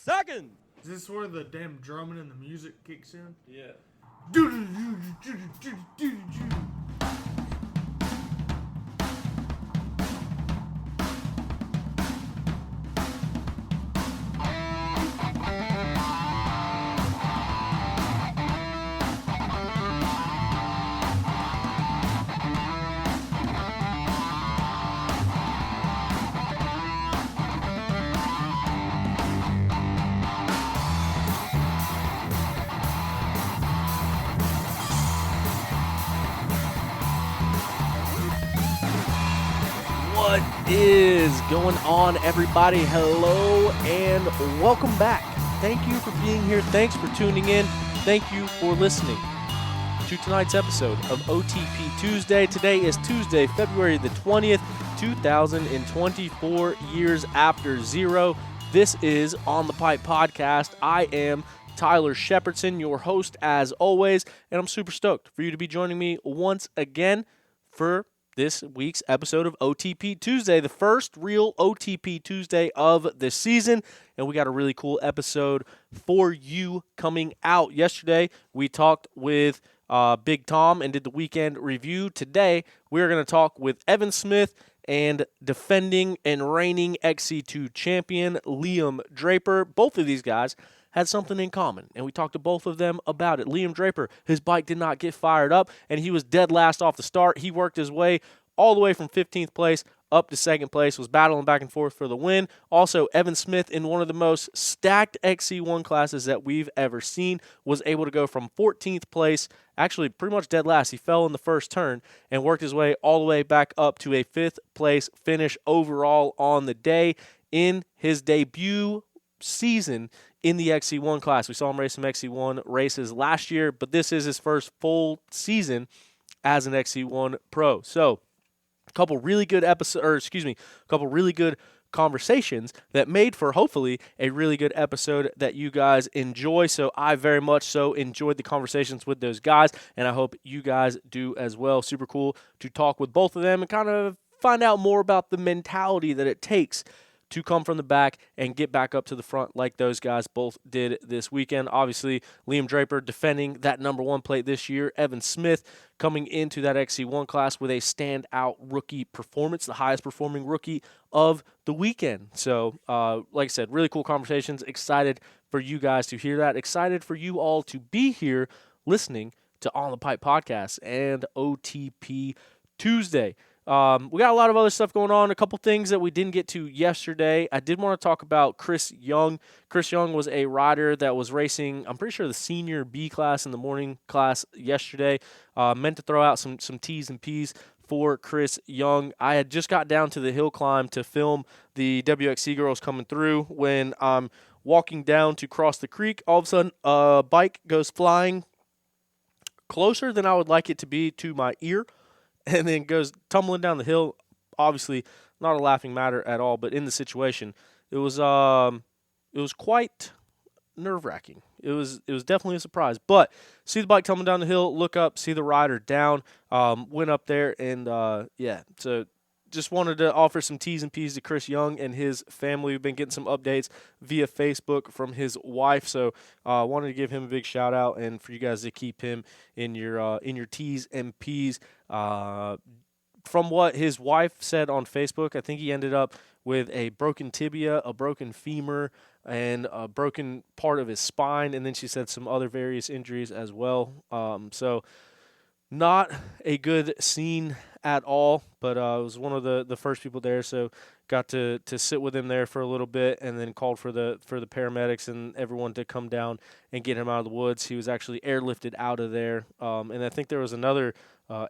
seconds. Is this where the damn drumming and the music kicks in? Yeah. What is going on, everybody? Hello and welcome back. Thank you for being here. Thanks for tuning in. Thank you for listening to tonight's episode of OTP Tuesday. Today is Tuesday, February the 20th, 2024, years after zero. This is On the Pipe Podcast. I am Tyler Shepherdson, your host as always, and I'm super stoked for you to be joining me once again for this week's episode of OTP Tuesday, the first real OTP Tuesday of the season, and we got a really cool episode for you coming out. Yesterday, we talked with Big Tom and did the weekend review. Today, we're going to talk with Evan Smith and defending and reigning XC2 champion Liam Draper. Both of these guys had something in common, and we talked to both of them about it. Liam Draper, his bike did not get fired up, and he was dead last off the start. He worked his way all the way from 15th place up to second place, was battling back and forth for the win. Also, Evan Smith, in one of the most stacked XC1 classes that we've ever seen, was able to go from 14th place, actually pretty much dead last. He fell in the first turn and worked his way all the way back up to a 5th place finish overall on the day in his debut season in the XC1 class. We saw him race some XC1 races last year, but this is his first full season as an XC1 pro. So, a couple really good conversations that made for hopefully a really good episode that you guys enjoy. So I very much so enjoyed the conversations with those guys, and I hope you guys do as well. Super cool to talk with both of them and kind of find out more about the mentality that it takes to come from the back and get back up to the front like those guys both did this weekend. Obviously, Liam Draper defending that number one plate this year. Evan Smith coming into that XC1 class with a standout rookie performance, the highest performing rookie of the weekend. So, like I said, really cool conversations. Excited for you guys to hear that. Excited for you all to be here listening to On the Pipe Podcast and OTP Tuesday. We got a lot of other stuff going on, a couple things that we didn't get to yesterday. I did want to talk about Chris Young. Chris Young was a rider that was racing, I'm pretty sure, the senior B class in the morning class yesterday. Meant to throw out some T's and P's for Chris Young. I had just got down to the hill climb to film the WXC girls coming through when I'm walking down to cross the creek. All of a sudden, a bike goes flying closer than I would like it to be to my ear, and then goes tumbling down the hill. Obviously, not a laughing matter at all, but in the situation, it was quite nerve-wracking. It was definitely a surprise. But see the bike tumbling down the hill, look up, see the rider down, went up there, and so just wanted to offer some T's and P's to Chris Young and his family. We've been getting some updates via Facebook from his wife, so wanted to give him a big shout out and for you guys to keep him in your T's and P's. From what his wife said on Facebook, I think he ended up with a broken tibia, a broken femur, and a broken part of his spine, and then she said some other various injuries as well. So not a good scene at all, but I was one of the first people there, so got to sit with him there for a little bit, and then called for the paramedics and everyone to come down and get him out of the woods. He was actually airlifted out of there, and I think there was another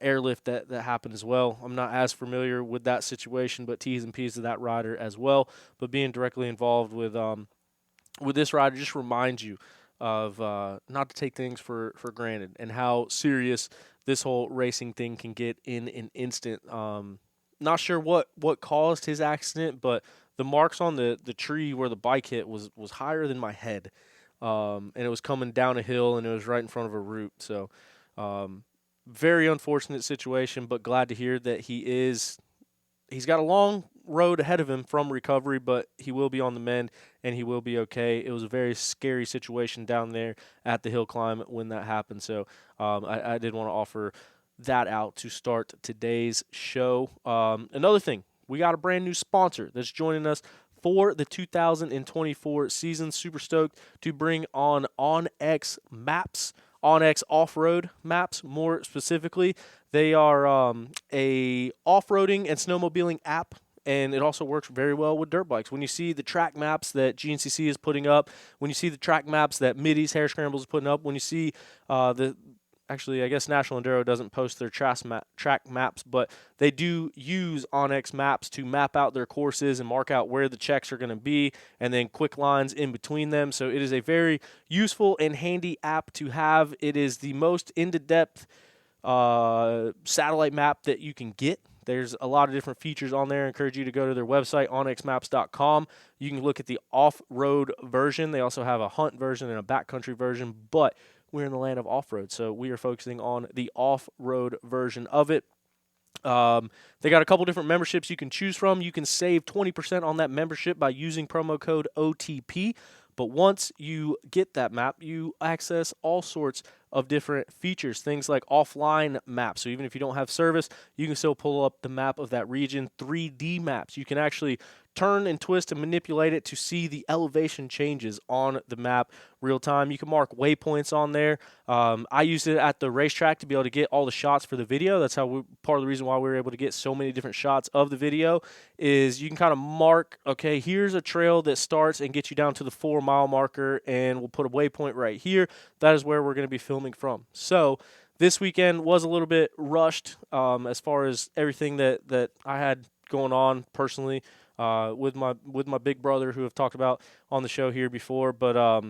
airlift that happened as well. I'm not as familiar with that situation, but T's and P's to that rider as well. But being directly involved with this rider just reminds you of not to take things for granted and how serious this whole racing thing can get in an instant. Not sure what caused his accident, but the marks on the tree where the bike hit was higher than my head. And it was coming down a hill, and it was right in front of a root. So very unfortunate situation, but glad to hear that he's got a long road ahead of him from recovery, but he will be on the mend and he will be okay. It was a very scary situation down there at the hill climb when that happened. So I did want to offer that out to start today's show. Another thing, we got a brand new sponsor that's joining us for the 2024 season. Super stoked to bring on OnX Maps, OnX Off-Road Maps more specifically. They are a off-roading and snowmobiling app, and it also works very well with dirt bikes. When you see the track maps that GNCC is putting up, when you see the track maps that Middy's Hare Scrambles is putting up, when you see Actually, I guess National Enduro doesn't post their track maps, but they do use OnX Maps to map out their courses and mark out where the checks are going to be, and then quick lines in between them. So it is a very useful and handy app to have. It is the most into-depth satellite map that you can get. There's a lot of different features on there. I encourage you to go to their website, onxmaps.com. You can look at the off-road version. They also have a hunt version and a backcountry version, but we're in the land of off-road, so we are focusing on the off-road version of it. They got a couple different memberships you can choose from. You can save 20% on that membership by using promo code OTP. But once you get that map, you access all sorts of different features, things like offline maps. So even if you don't have service, you can still pull up the map of that region. 3D maps. You can actually turn and twist and manipulate it to see the elevation changes on the map real time. You can mark waypoints on there. I used it at the racetrack to be able to get all the shots for the video. That's how part of the reason why we were able to get so many different shots of the video is you can kind of mark, okay, here's a trail that starts and gets you down to the 4-mile marker, and we'll put a waypoint right here. That is where we're going to be filming from. So this weekend was a little bit rushed as far as everything that I had going on personally. With my big brother, who I've talked about on the show here before, but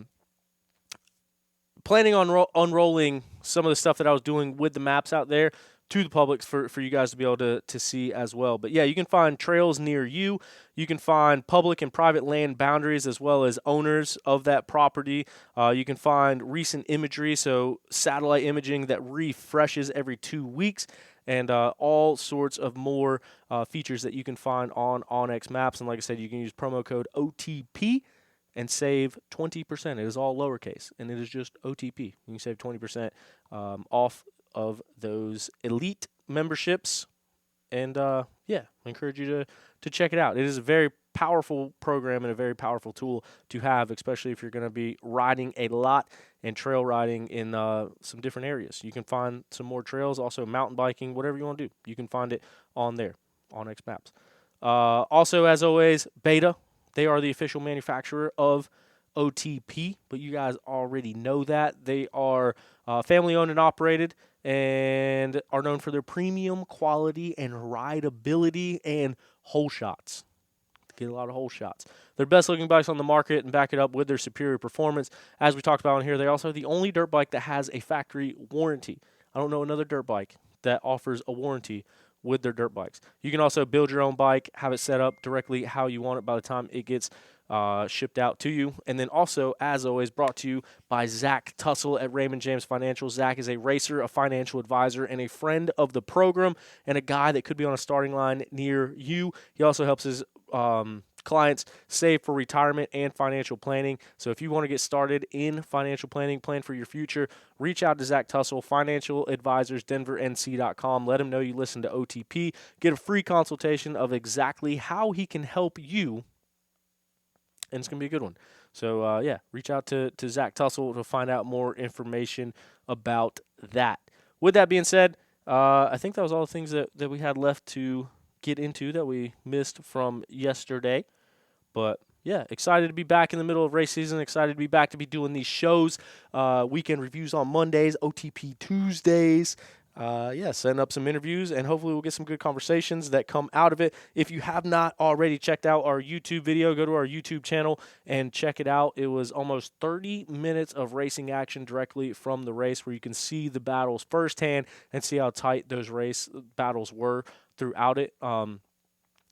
planning on unrolling some of the stuff that I was doing with the maps out there to the public for you guys to be able to see as well. But yeah, you can find trails near you. You can find public and private land boundaries as well as owners of that property. You can find recent imagery, so satellite imaging that refreshes every 2 weeks. And all sorts of more features that you can find on OnX Maps. And like I said, you can use promo code OTP and save 20%. It is all lowercase, and it is just OTP. You can save 20% off of those elite memberships. And, yeah, I encourage you to check it out. It is a very powerful program and a very powerful tool to have, especially if you're going to be riding a lot and trail riding in some different areas. You can find some more trails, also mountain biking, whatever you want to do. You can find it on there, OnX Maps. Also, as always, Beta. They are the official manufacturer of OTP, but you guys already know that. They are family-owned and operated and are known for their premium quality and rideability and hole shots. Get a lot of hole shots. They're best-looking bikes on the market and back it up with their superior performance. As we talked about on here, they're also the only dirt bike that has a factory warranty. I don't know another dirt bike that offers a warranty with their dirt bikes. You can also build your own bike, have it set up directly how you want it by the time it gets shipped out to you. And then also, as always, brought to you by Zach Tussle at Raymond James Financial. Zach is a racer, a financial advisor, and a friend of the program, and a guy that could be on a starting line near you. He also helps his clients save for retirement and financial planning. So if you want to get started in financial planning, plan for your future, reach out to Zach Tussle, Financial Advisors, DenverNC.com. Let him know you listen to OTP. Get a free consultation of exactly how he can help you, and it's going to be a good one. So, yeah, reach out to Zach Tussle to find out more information about that. With that being said, I think that was all the things that we had left to get into that we missed from yesterday. But yeah, excited to be back in the middle of race season. Excited to be back to be doing these shows. Weekend reviews on Mondays, OTP Tuesdays. Yeah, setting up some interviews, and hopefully we'll get some good conversations that come out of it. If you have not already checked out our YouTube video, go to our YouTube channel and check it out. It was almost 30 minutes of racing action directly from the race, where you can see the battles firsthand and see how tight those race battles were throughout it.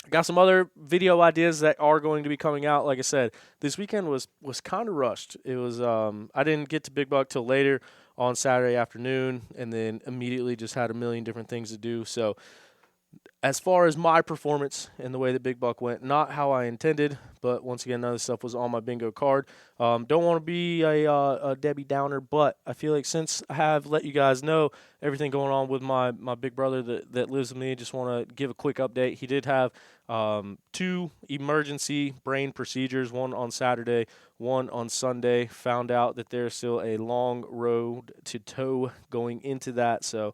Got some other video ideas that are going to be coming out. Like I said, this weekend was kind of rushed. It was I didn't get to Big Buck till later on Saturday afternoon, and then immediately just had a million different things to do. So as far as my performance and the way that Big Buck went, not how I intended, but once again, none of this stuff was on my bingo card. Don't want to be a Debbie Downer, but I feel like since I have let you guys know everything going on with my big brother that lives with me, just want to give a quick update. He did have 2 emergency brain procedures, one on Saturday, one on Sunday. Found out that there's still a long road to toe going into that, so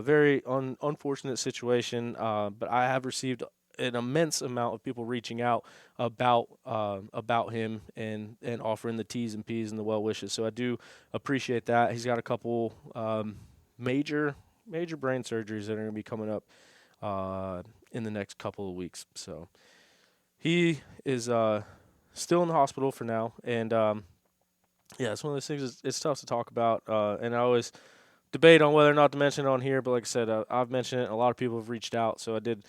very unfortunate situation, but I have received an immense amount of people reaching out about him and offering the T's and P's and the well wishes. So I do appreciate that. He's got a couple major brain surgeries that are going to be coming up in the next couple of weeks. So he is still in the hospital for now, and yeah, it's one of those things. It's tough to talk about, and I always debate on whether or not to mention it on here, but like I said, I've mentioned it. A lot of people have reached out, so I did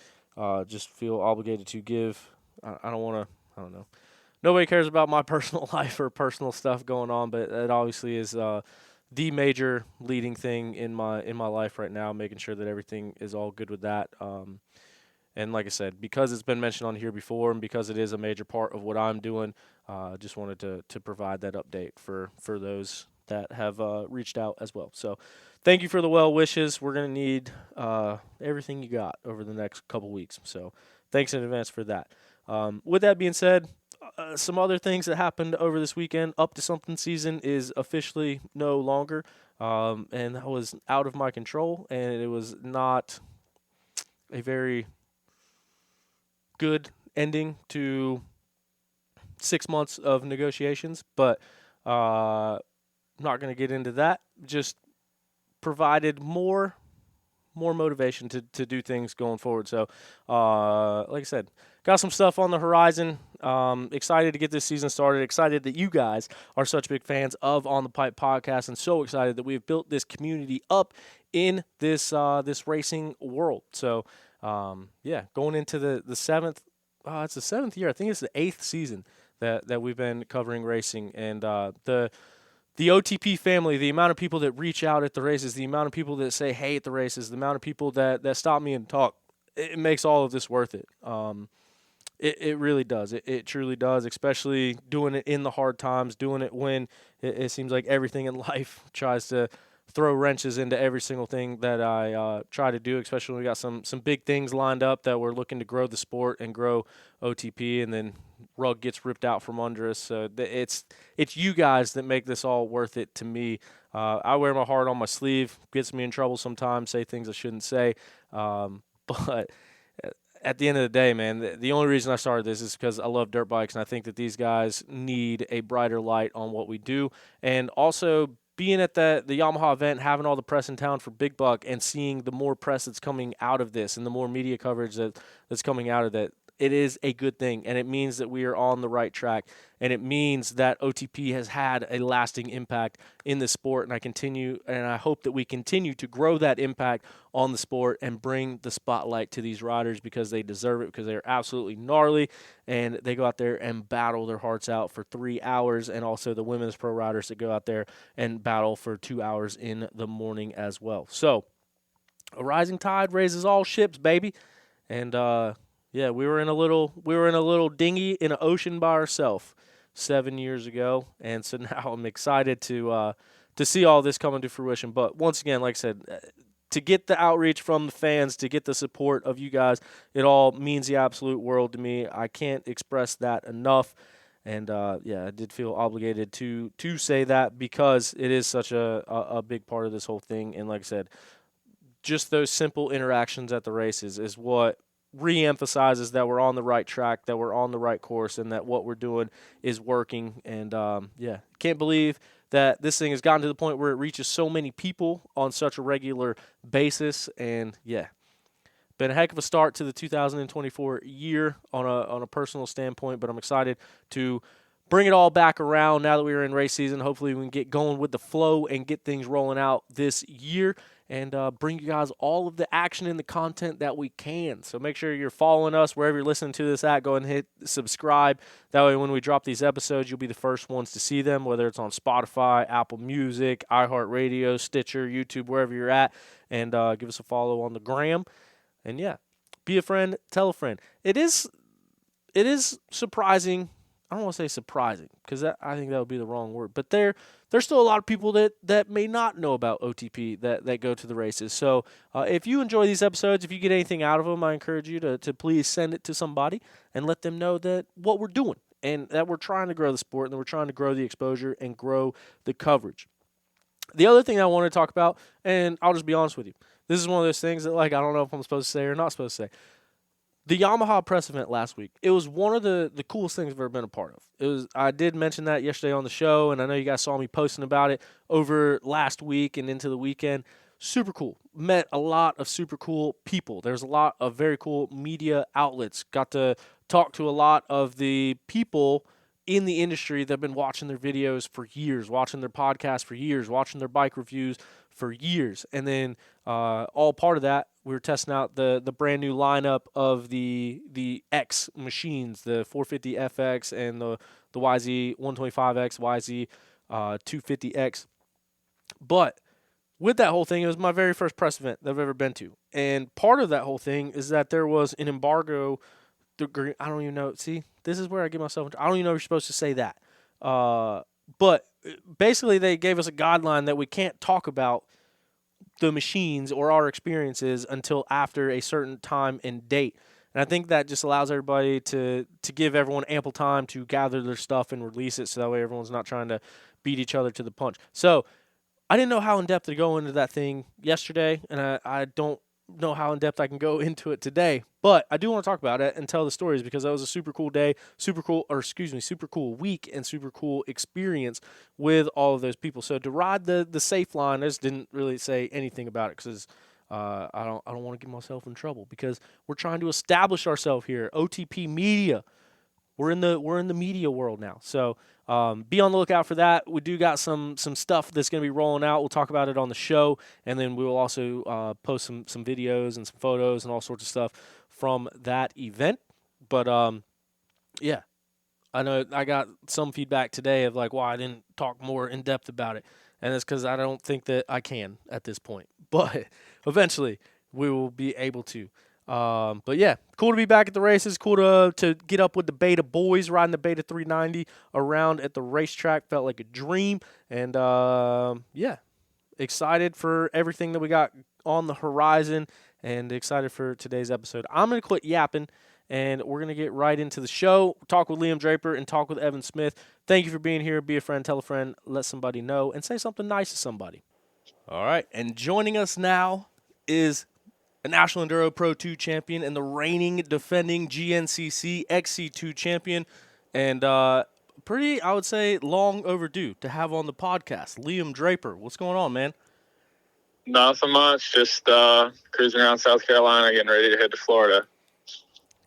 just feel obligated to give. I don't want to. I don't know. Nobody cares about my personal life or personal stuff going on, but it obviously is the major leading thing in my life right now. Making sure that everything is all good with that. And like I said, because it's been mentioned on here before, and because it is a major part of what I'm doing, just wanted to provide that update for those that have reached out as well. So thank you for the well wishes. We're going to need everything you got over the next couple weeks. So thanks in advance for that. With that being said, some other things that happened over this weekend. Up to Something season is officially no longer, and that was out of my control, and it was not a very good ending to 6 months of negotiations, but not going to get into that. Just provided more motivation to do things going forward. So, like I said, got some stuff on the horizon. Excited to get this season started. Excited that you guys are such big fans of On the Pipe podcast, and so excited that we've built this community up in this racing world. So, yeah, going into the seventh. It's the 7th year. I think it's the 8th season that we've been covering racing, and the OTP family, the amount of people that reach out at the races, the amount of people that say hey at the races, the amount of people that stop me and talk, it makes all of this worth it. It really does. It truly does, especially doing it in the hard times, doing it when it seems like everything in life tries to throw wrenches into every single thing that I try to do, especially when we got some big things lined up that we're looking to grow the sport and grow OTP, and then rug gets ripped out from under us. So it's you guys that make this all worth it to me. I wear my heart on my sleeve, gets me in trouble sometimes, say things I shouldn't say, but at the end of the day, man, the only reason I started this is because I love dirt bikes, and I think that these guys need a brighter light on what we do. And also being at the Yamaha event, having all the press in town for Big Buck, and seeing the more press that's coming out of this and the more media coverage that's coming out of that, it is a good thing, and it means that we are on the right track, and it means that OTP has had a lasting impact in the sport, and I hope that we continue to grow that impact on the sport and bring the spotlight to these riders, because they deserve it, because they're absolutely gnarly, and they go out there and battle their hearts out for 3 hours, and also the women's pro riders that go out there and battle for 2 hours in the morning as well. So a rising tide raises all ships, baby, and yeah, we were in a little dinghy in an ocean by ourselves 7 years ago, and so now I'm excited to see all this coming to fruition. But once again, like I said, to get the outreach from the fans, to get the support of you guys, it all means the absolute world to me. I can't express that enough, and yeah, I did feel obligated to say that, because it is such a big part of this whole thing. And like I said, just those simple interactions at the races is what re-emphasizes that we're on the right track, that we're on the right course, and that what we're doing is working. And yeah, can't believe that this thing has gotten to the point where it reaches so many people on such a regular basis. And yeah, been a heck of a start to the 2024 year on a personal standpoint, but I'm excited to bring it all back around now that we are in race season. Hopefully we can get going with the flow and get things rolling out this year, and bring you guys all of the action and the content that we can. So make sure you're following us wherever you're listening to this at. Go ahead and hit subscribe. That way when we drop these episodes, you'll be the first ones to see them, whether it's on Spotify, Apple Music, iHeartRadio, Stitcher, YouTube, wherever you're at. And give us a follow on the gram. And yeah, Be a friend, tell a friend. It is surprising. I don't want to say surprising because I think that would be the wrong word. But there's still a lot of people that may not know about OTP that go to the races. So if you enjoy these episodes, if you get anything out of them, I encourage you to please send it to somebody and let them know that what we're doing and that we're trying to grow the sport and that we're trying to grow the exposure and grow the coverage. The other thing I want to talk about, and I'll just be honest with you, this is one of those things that like I don't know if I'm supposed to say or not supposed to say. The Yamaha press event last week, it was one of the coolest things I've ever been a part of. I did mention that yesterday on the show, and I know you guys saw me posting about it over last week and into the weekend. Super cool. Met a lot of super cool people. There's a lot of very cool media outlets. Got to talk to a lot of the people in the industry that have been watching their videos for years, watching their podcasts for years, watching their bike reviews for years. And then all part of that, we were testing out the brand new lineup of the X machines, the 450FX and the YZ 125X, YZ 250X. But with that whole thing, it was my very first press event that I've ever been to. And part of that whole thing is that there was an embargo. I don't even know. See, this is where I get myself into. I don't even know if you're supposed to say that. But basically, they gave us a guideline that we can't talk about the machines or our experiences until after a certain time and date. And I think that just allows everybody to give everyone ample time to gather their stuff and release it so that way everyone's not trying to beat each other to the punch. So I didn't know how in-depth to go into that thing yesterday, and I don't know how in-depth I can go into it today, but I do want to talk about it and tell the stories because that was a super cool day, super cool week, and super cool experience with all of those people. So to ride the safe line, I just didn't really say anything about it because I don't want to get myself in trouble because we're trying to establish ourselves here. OTP Media. We're in the media world now, so be on the lookout for that. We do got some stuff that's going to be rolling out. We'll talk about it on the show, and then we will also post some videos and some photos and all sorts of stuff from that event. But yeah, I know I got some feedback today of like why I didn't talk more in depth about it, and it's because I don't think that I can at this point. But eventually, we will be able to. But yeah, cool to be back at the races. Cool to get up with the Beta boys, riding the Beta 390 around at the racetrack. Felt like a dream. And yeah, excited for everything that we got on the horizon and excited for today's episode. I'm going to quit yapping and we're going to get right into the show. Talk with Liam Draper and talk with Evan Smith. Thank you for being here. Be a friend, tell a friend, let somebody know, and say something nice to somebody. All right, and joining us now is a National Enduro Pro 2 champion and the reigning defending GNCC XC2 champion, and pretty, I would say, long overdue to have on the podcast, Liam Draper. What's going on, man? Nothing much. Just cruising around South Carolina, getting ready to head to Florida.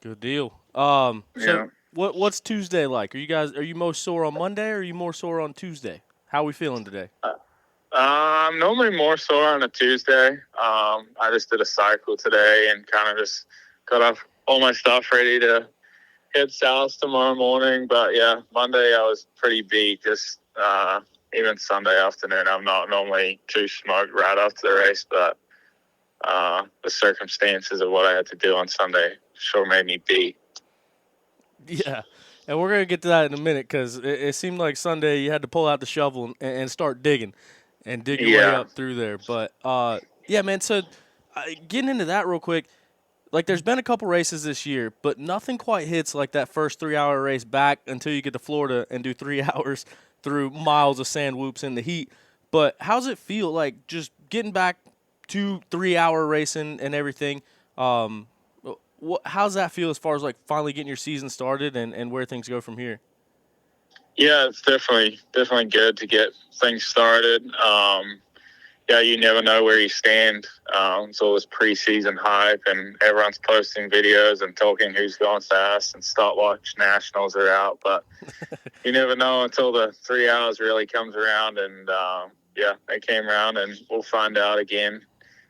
Good deal. Yeah. So what's Tuesday like? Are you more sore on Monday or are you more sore on Tuesday? How are we feeling today? I'm normally more sore on a Tuesday. I just did a cycle today and kind of just got off all my stuff ready to head south tomorrow morning. But yeah, Monday I was pretty beat. Just even Sunday afternoon, I'm not normally too smoked right after the race, but the circumstances of what I had to do on Sunday sure made me beat. Yeah, and we're going to get to that in a minute because it seemed like Sunday you had to pull out the shovel and start digging. And dig your way up through there. But, yeah, man, so getting into that real quick, like there's been a couple races this year, but nothing quite hits like that first 3-hour race back until you get to Florida and do 3 hours through miles of sand whoops in the heat. But how's it feel, like, just getting back to 3-hour racing and everything? How's that feel as far as, like, finally getting your season started and where things go from here? Yeah, it's definitely good to get things started. Yeah, you never know where you stand. It's all this preseason hype, and everyone's posting videos and talking who's going fast, and stopwatch nationals are out. But you never know until the 3 hours really comes around. And yeah, they came around, and we'll find out again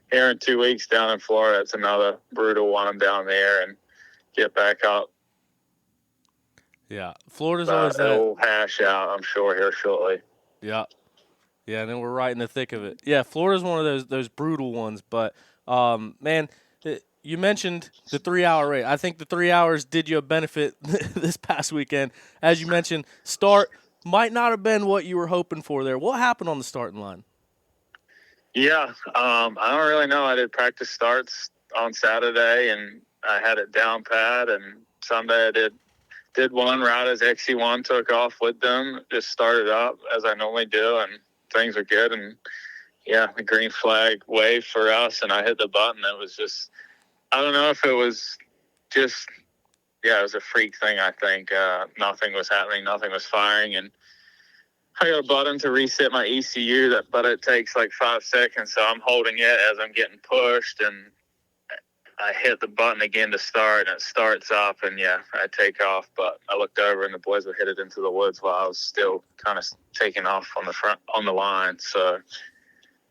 here in 2 weeks down in Florida. It's another brutal one down there, and get back up. Yeah, Florida's always that. It'll hash out, I'm sure, here shortly. Yeah. Yeah, and then we're right in the thick of it. Yeah, Florida's one of those brutal ones. But, man, you mentioned the 3-hour race. I think the 3 hours did you a benefit this past weekend. As you mentioned, start might not have been what you were hoping for there. What happened on the starting line? Yeah, I don't really know. I did practice starts on Saturday, and I had it down pat. And Sunday I did one route as XC1 took off with them. Just started up as I normally do, and things were good. And yeah, the green flag waved for us, and I hit the button. It was just, I don't know if it was just, yeah, it was a freak thing, I think. Nothing was happening. Nothing was firing. And I got a button to reset my ECU, but it takes like 5 seconds. So I'm holding it as I'm getting pushed, and I hit the button again to start, and it starts up, and yeah, I take off. But I looked over, and the boys were headed into the woods while I was still kind of taking off on the line. So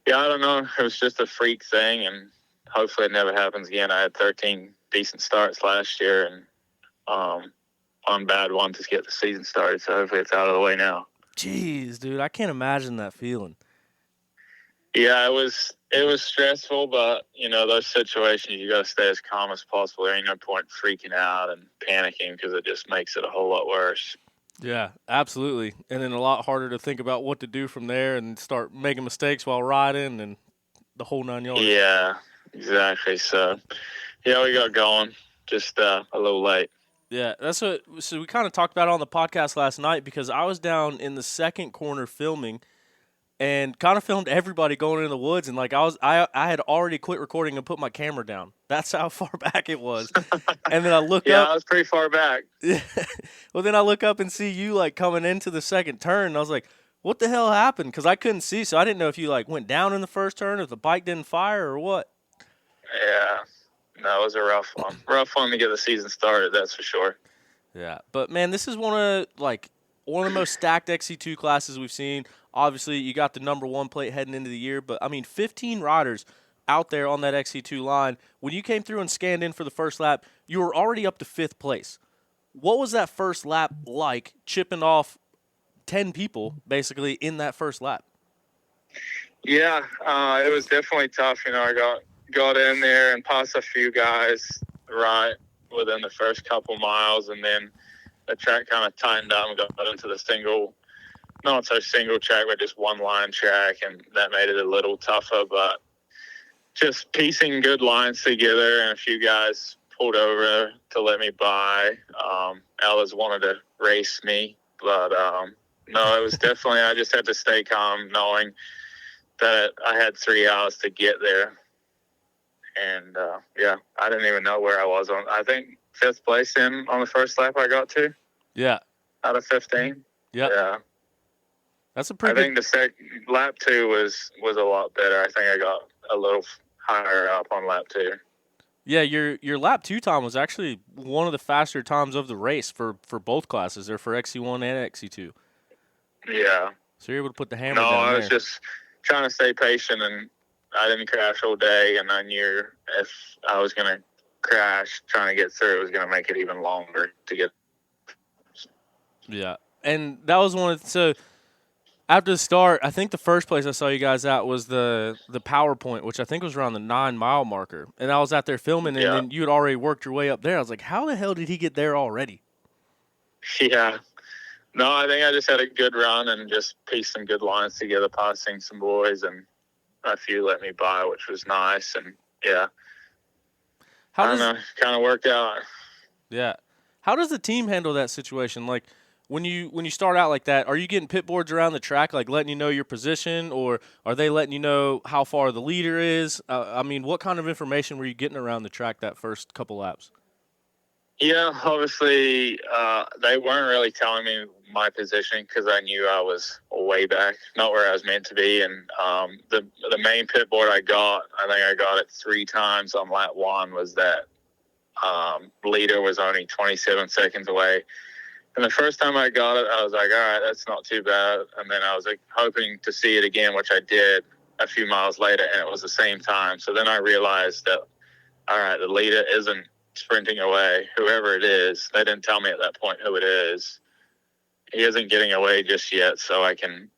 yeah, I don't know. It was just a freak thing, and hopefully it never happens again. I had 13 decent starts last year, and one bad one to get the season started. So hopefully it's out of the way now. Jeez, dude, I can't imagine that feeling. Yeah, it was stressful, but those situations you got to stay as calm as possible. There ain't no point freaking out and panicking because it just makes it a whole lot worse. Yeah, absolutely. And then a lot harder to think about what to do from there and start making mistakes while riding and the whole 9 yards. Yeah, exactly. So, yeah, we got going just a little late. Yeah, so we kind of talked about it on the podcast last night because I was down in the second corner filming and kind of filmed everybody going into the woods, and like I had already quit recording and put my camera down. That's how far back it was. And then I look up. Yeah, I was pretty far back. Well, then I look up and see you like coming into the second turn, and I was like, "What the hell happened?" Because I couldn't see, so I didn't know if you like went down in the first turn, if the bike didn't fire, or what. Yeah, no, it was a rough one. Rough one to get the season started, that's for sure. Yeah, but man, this is one of the most stacked XC2 classes we've seen. Obviously, you got the number 1 plate heading into the year, but I mean, 15 riders out there on that XC2 line. When you came through and scanned in for the first lap, you were already up to 5th place. What was that first lap like, chipping off 10 people basically in that first lap? Yeah, it was definitely tough. I got in there and passed a few guys right within the first couple miles, and then the track kind of tightened up and got into the not so single track, but just one line track, and that made it a little tougher. But just piecing good lines together, and a few guys pulled over to let me by. Ella's wanted to race me, but no, it was definitely, I just had to stay calm knowing that I had 3 hours to get there. And yeah, I didn't even know where I was on. I think 5th place on the first lap I got to. Yeah. Out of 15. Yep. Yeah. That's a pretty. I think the lap 2 was a lot better. I think I got a little higher up on lap 2. Yeah, your lap 2 time was actually one of the faster times of the race for both classes, or for XC1 and XC2. Yeah. So you're able to put the hammer down No, I there. was just trying to stay patient, and I didn't crash all day, and I knew if I was going to crash trying to get through, it was going to make it even longer to get. Yeah, and that was so after the start, I think the first place I saw you guys at was the PowerPoint, which I think was around the 9-mile marker. And I was out there filming, and then you had already worked your way up there. I was like, how the hell did he get there already? Yeah. No, I think I just had a good run and just pieced some good lines together, passing some boys, and a few let me by, which was nice. And, yeah, I don't know, kind of worked out. Yeah. How does the team handle that situation? Like, when you start out like that, are you getting pit boards around the track, like letting you know your position, or are they letting you know how far the leader is? I mean, what kind of information were you getting around the track that first couple laps? Yeah, obviously, they weren't really telling me my position because I knew I was way back, not where I was meant to be. And the main pit board I think I got it 3 times on lap 1, was that leader was only 27 seconds away. And the first time I got it, I was like, all right, that's not too bad. And then I was like hoping to see it again, which I did a few miles later, and it was the same time. So then I realized that, all right, the leader isn't sprinting away. Whoever it is, they didn't tell me at that point who it is. He isn't getting away just yet, so I can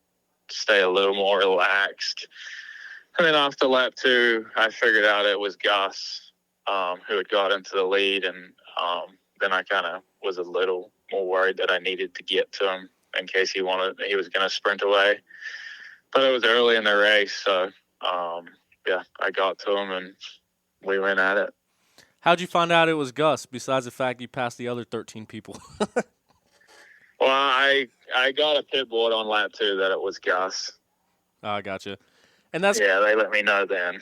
stay a little more relaxed. And then after lap 2, I figured out it was Gus. who had got into the lead, and then I kind of was a little more worried that I needed to get to him in case he was going to sprint away. But it was early in the race, so I got to him and we went at it. How'd you find out it was Gus, besides the fact you passed the other 13 people? Well, I got a pit board on lap 2 that it was Gus. Oh, I gotcha. And they let me know then.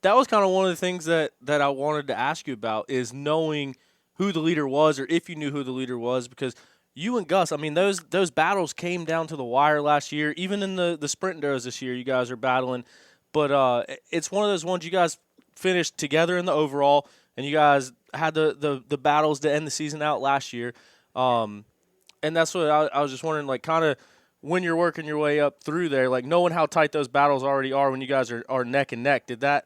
That was kind of one of the things that I wanted to ask you about, is knowing who the leader was, or if you knew who the leader was, because you and Gus, I mean, those battles came down to the wire last year. Even in the sprint enduros this year, you guys are battling. But it's one of those ones you guys finished together in the overall, and you guys had the battles to end the season out last year. And that's what I was just wondering, like, kind of when you're working your way up through there, like, knowing how tight those battles already are when you guys are neck and neck, did that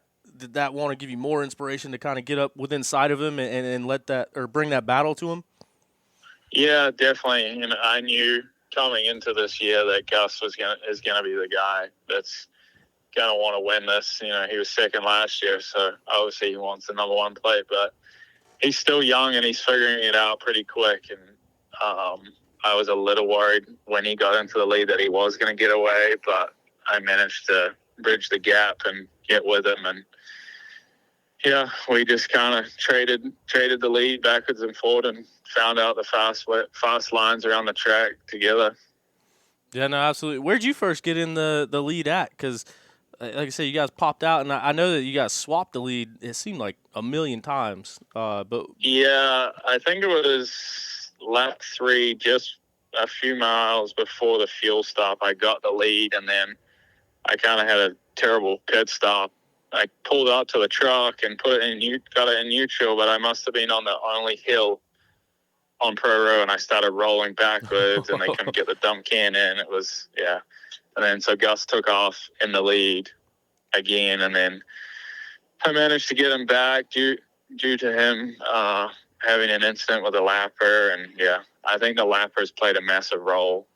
want to give you more inspiration to kind of get up within sight of him and let that, or bring that battle to him? Yeah, definitely. And I knew coming into this year that Gus is gonna be the guy that's gonna want to win this. You know, he was second last year, so obviously he wants the number 1 plate. But he's still young and he's figuring it out pretty quick. And I was a little worried when he got into the lead that he was going to get away, but I managed to bridge the gap and get with him. And yeah, we just kind of traded the lead backwards and forward and found out the fast lines around the track together. Yeah, no, absolutely. Where'd you first get in the lead at? Because, like I said, you guys popped out, and I know that you guys swapped the lead. It seemed like a million times. But yeah, I think it was lap 3, just a few miles before the fuel stop. I got the lead, and then I kind of had a terrible pit stop. I pulled out to the truck and got it in neutral, but I must have been on the only hill on Pro Row, and I started rolling backwards, and they couldn't get the dump can in. It was, yeah. And then so Gus took off in the lead again, and then I managed to get him back due to him having an incident with a lapper. And yeah, I think the lappers played a massive role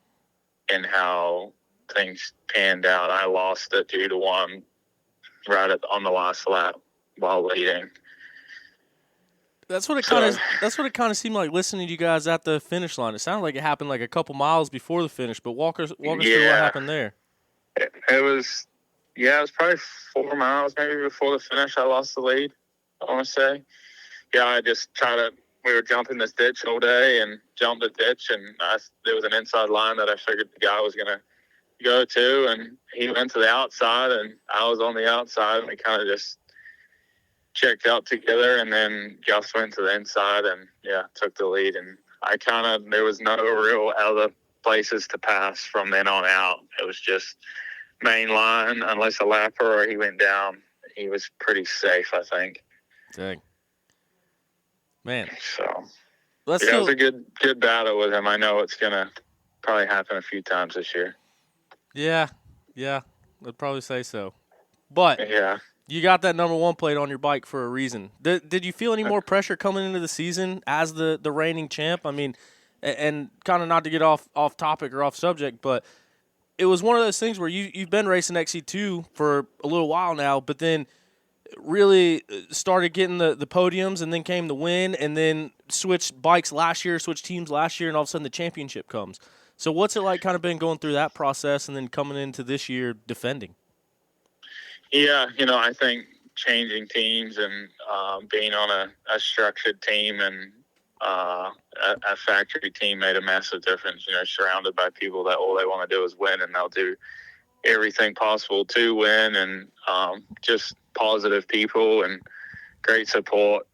in how things panned out. I lost it due to one right on the last lap while leading. That's what it kind of seemed like listening to you guys at the finish line. It sounded like it happened like a couple miles before the finish, but walk us through what happened there. It was probably 4 miles maybe before the finish. I lost the lead, I want to say. Yeah, we were jumping this ditch all day and jumped the ditch, and there was an inside line that I figured the guy was going to go to, and he went to the outside, and I was on the outside, and we kind of just checked out together, and then Gus went to the inside and, yeah, took the lead, and there was no real other places to pass from then on out. It was just main line, unless a lapper or he went down. He was pretty safe, I think. Dang. Man. So, it was a good battle with him. I know it's going to probably happen a few times this year. Yeah, I'd probably say so. But yeah, you got that number 1 plate on your bike for a reason. Did you feel any more pressure coming into the season as the reigning champ? I mean, and kind of not to get off topic or off subject, but it was one of those things where you've been racing XC2 for a little while now, but then really started getting the podiums, and then came the win, and then switched teams last year, and all of a sudden the championship comes. So what's it like kind of been going through that process and then coming into this year defending? Yeah, I think changing teams and being on a structured team and a factory team made a massive difference. Surrounded by people that all they want to do is win, and they'll do everything possible to win, and just positive people and great support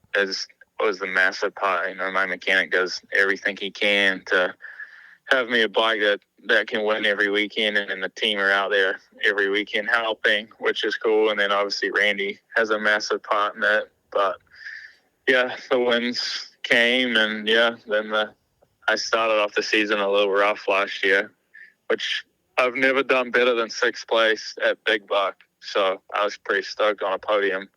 was the massive part. My mechanic does everything he can to have me a bike that can win every weekend, and then the team are out there every weekend helping, which is cool. And then obviously Randy has a massive part in that. But yeah, the wins came, and yeah, then I started off the season a little rough last year, which I've never done better than 6th place at Big Buck. So I was pretty stoked on a podium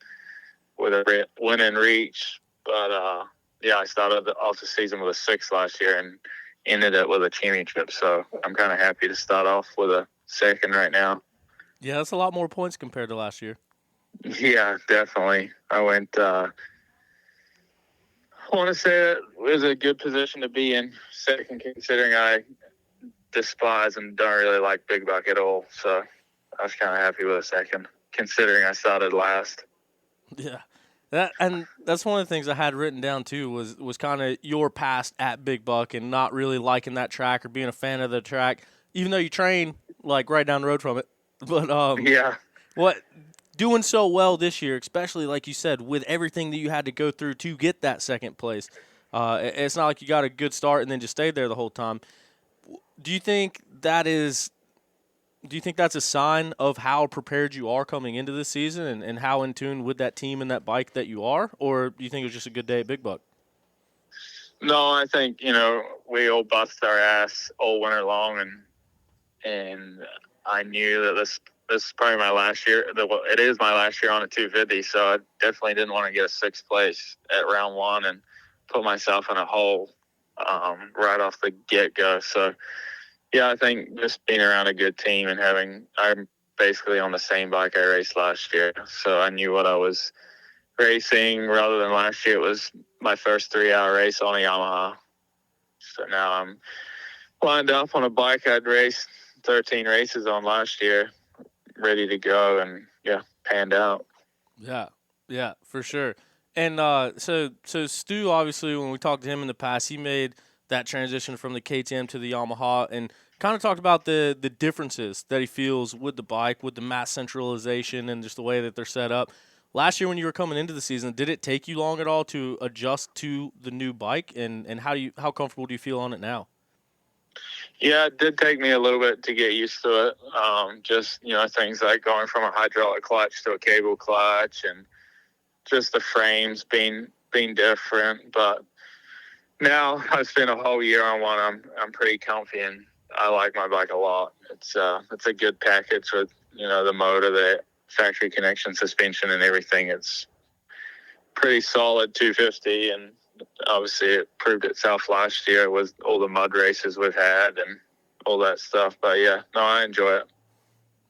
with a win in reach. But I started off the season with a 6th last year and ended it with a championship. So I'm kind of happy to start off with a 2nd right now. Yeah, that's a lot more points compared to last year. Yeah, definitely. I went want to say it was a good position to be in, second, considering I despise and don't really like Big Buck at all. So I was kind of happy with a second, considering I started last. Yeah. That's one of the things I had written down too was kind of your past at Big Buck and not really liking that track or being a fan of the track, even though you train like right down the road from it. But Yeah. what doing so well this year, especially like you said, with everything that you had to go through to get that second place. It's not like you got a good start and then just stayed there the whole time. Do you think that is? Do you think that's a sign of how prepared you are coming into this season and how in tune with that team and that bike that you are? Or do you think it was just a good day at Big Buck? No, I think, we all busted our ass all winter long, and I knew that this is probably my last year. It is my last year on a 250, so I definitely didn't want to get a sixth place at round one and put myself in a hole right off the get-go. So, yeah, I think just being around a good team and I'm basically on the same bike I raced last year. So I knew what I was racing rather than last year. It was my first 3-hour race on a Yamaha. So now I'm lined up on a bike I'd raced 13 races on last year, ready to go, and yeah, panned out. Yeah, for sure. And so Stu, obviously, when we talked to him in the past, he made that transition from the KTM to the Yamaha and kind of talked about the differences that he feels with the bike, with the mass centralization and just the way that they're set up. Last year when you were coming into the season, did it take you long at all to adjust to the new bike, and how comfortable do you feel on it now? Yeah, it did take me a little bit to get used to it. Just, things like going from a hydraulic clutch to a cable clutch and just the frames being different. But now I've spent a whole year on one. I'm pretty comfy and I like my bike a lot. It's a good package with, the motor, the factory connection suspension and everything. It's pretty solid 250, and obviously it proved itself last year with all the mud races we've had and all that stuff. But yeah, no, I enjoy it.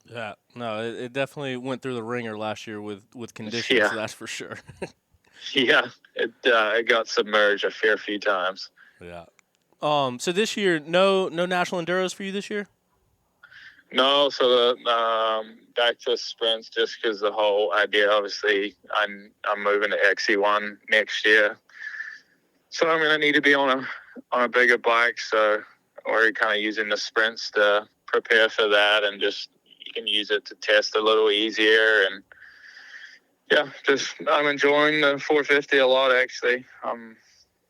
Yeah, no, it definitely went through the ringer last year with conditions. Yeah. That's for sure. Yeah, it got submerged a fair few times. Yeah. So this year, no national enduros for you this year? No, so back to sprints just because the whole idea. Obviously, I'm moving to XC1 next year, so I'm gonna need to be on a bigger bike. So we're kind of using the sprints to prepare for that, and just you can use it to test a little easier. And yeah, I'm enjoying the 450 a lot. Actually, I'm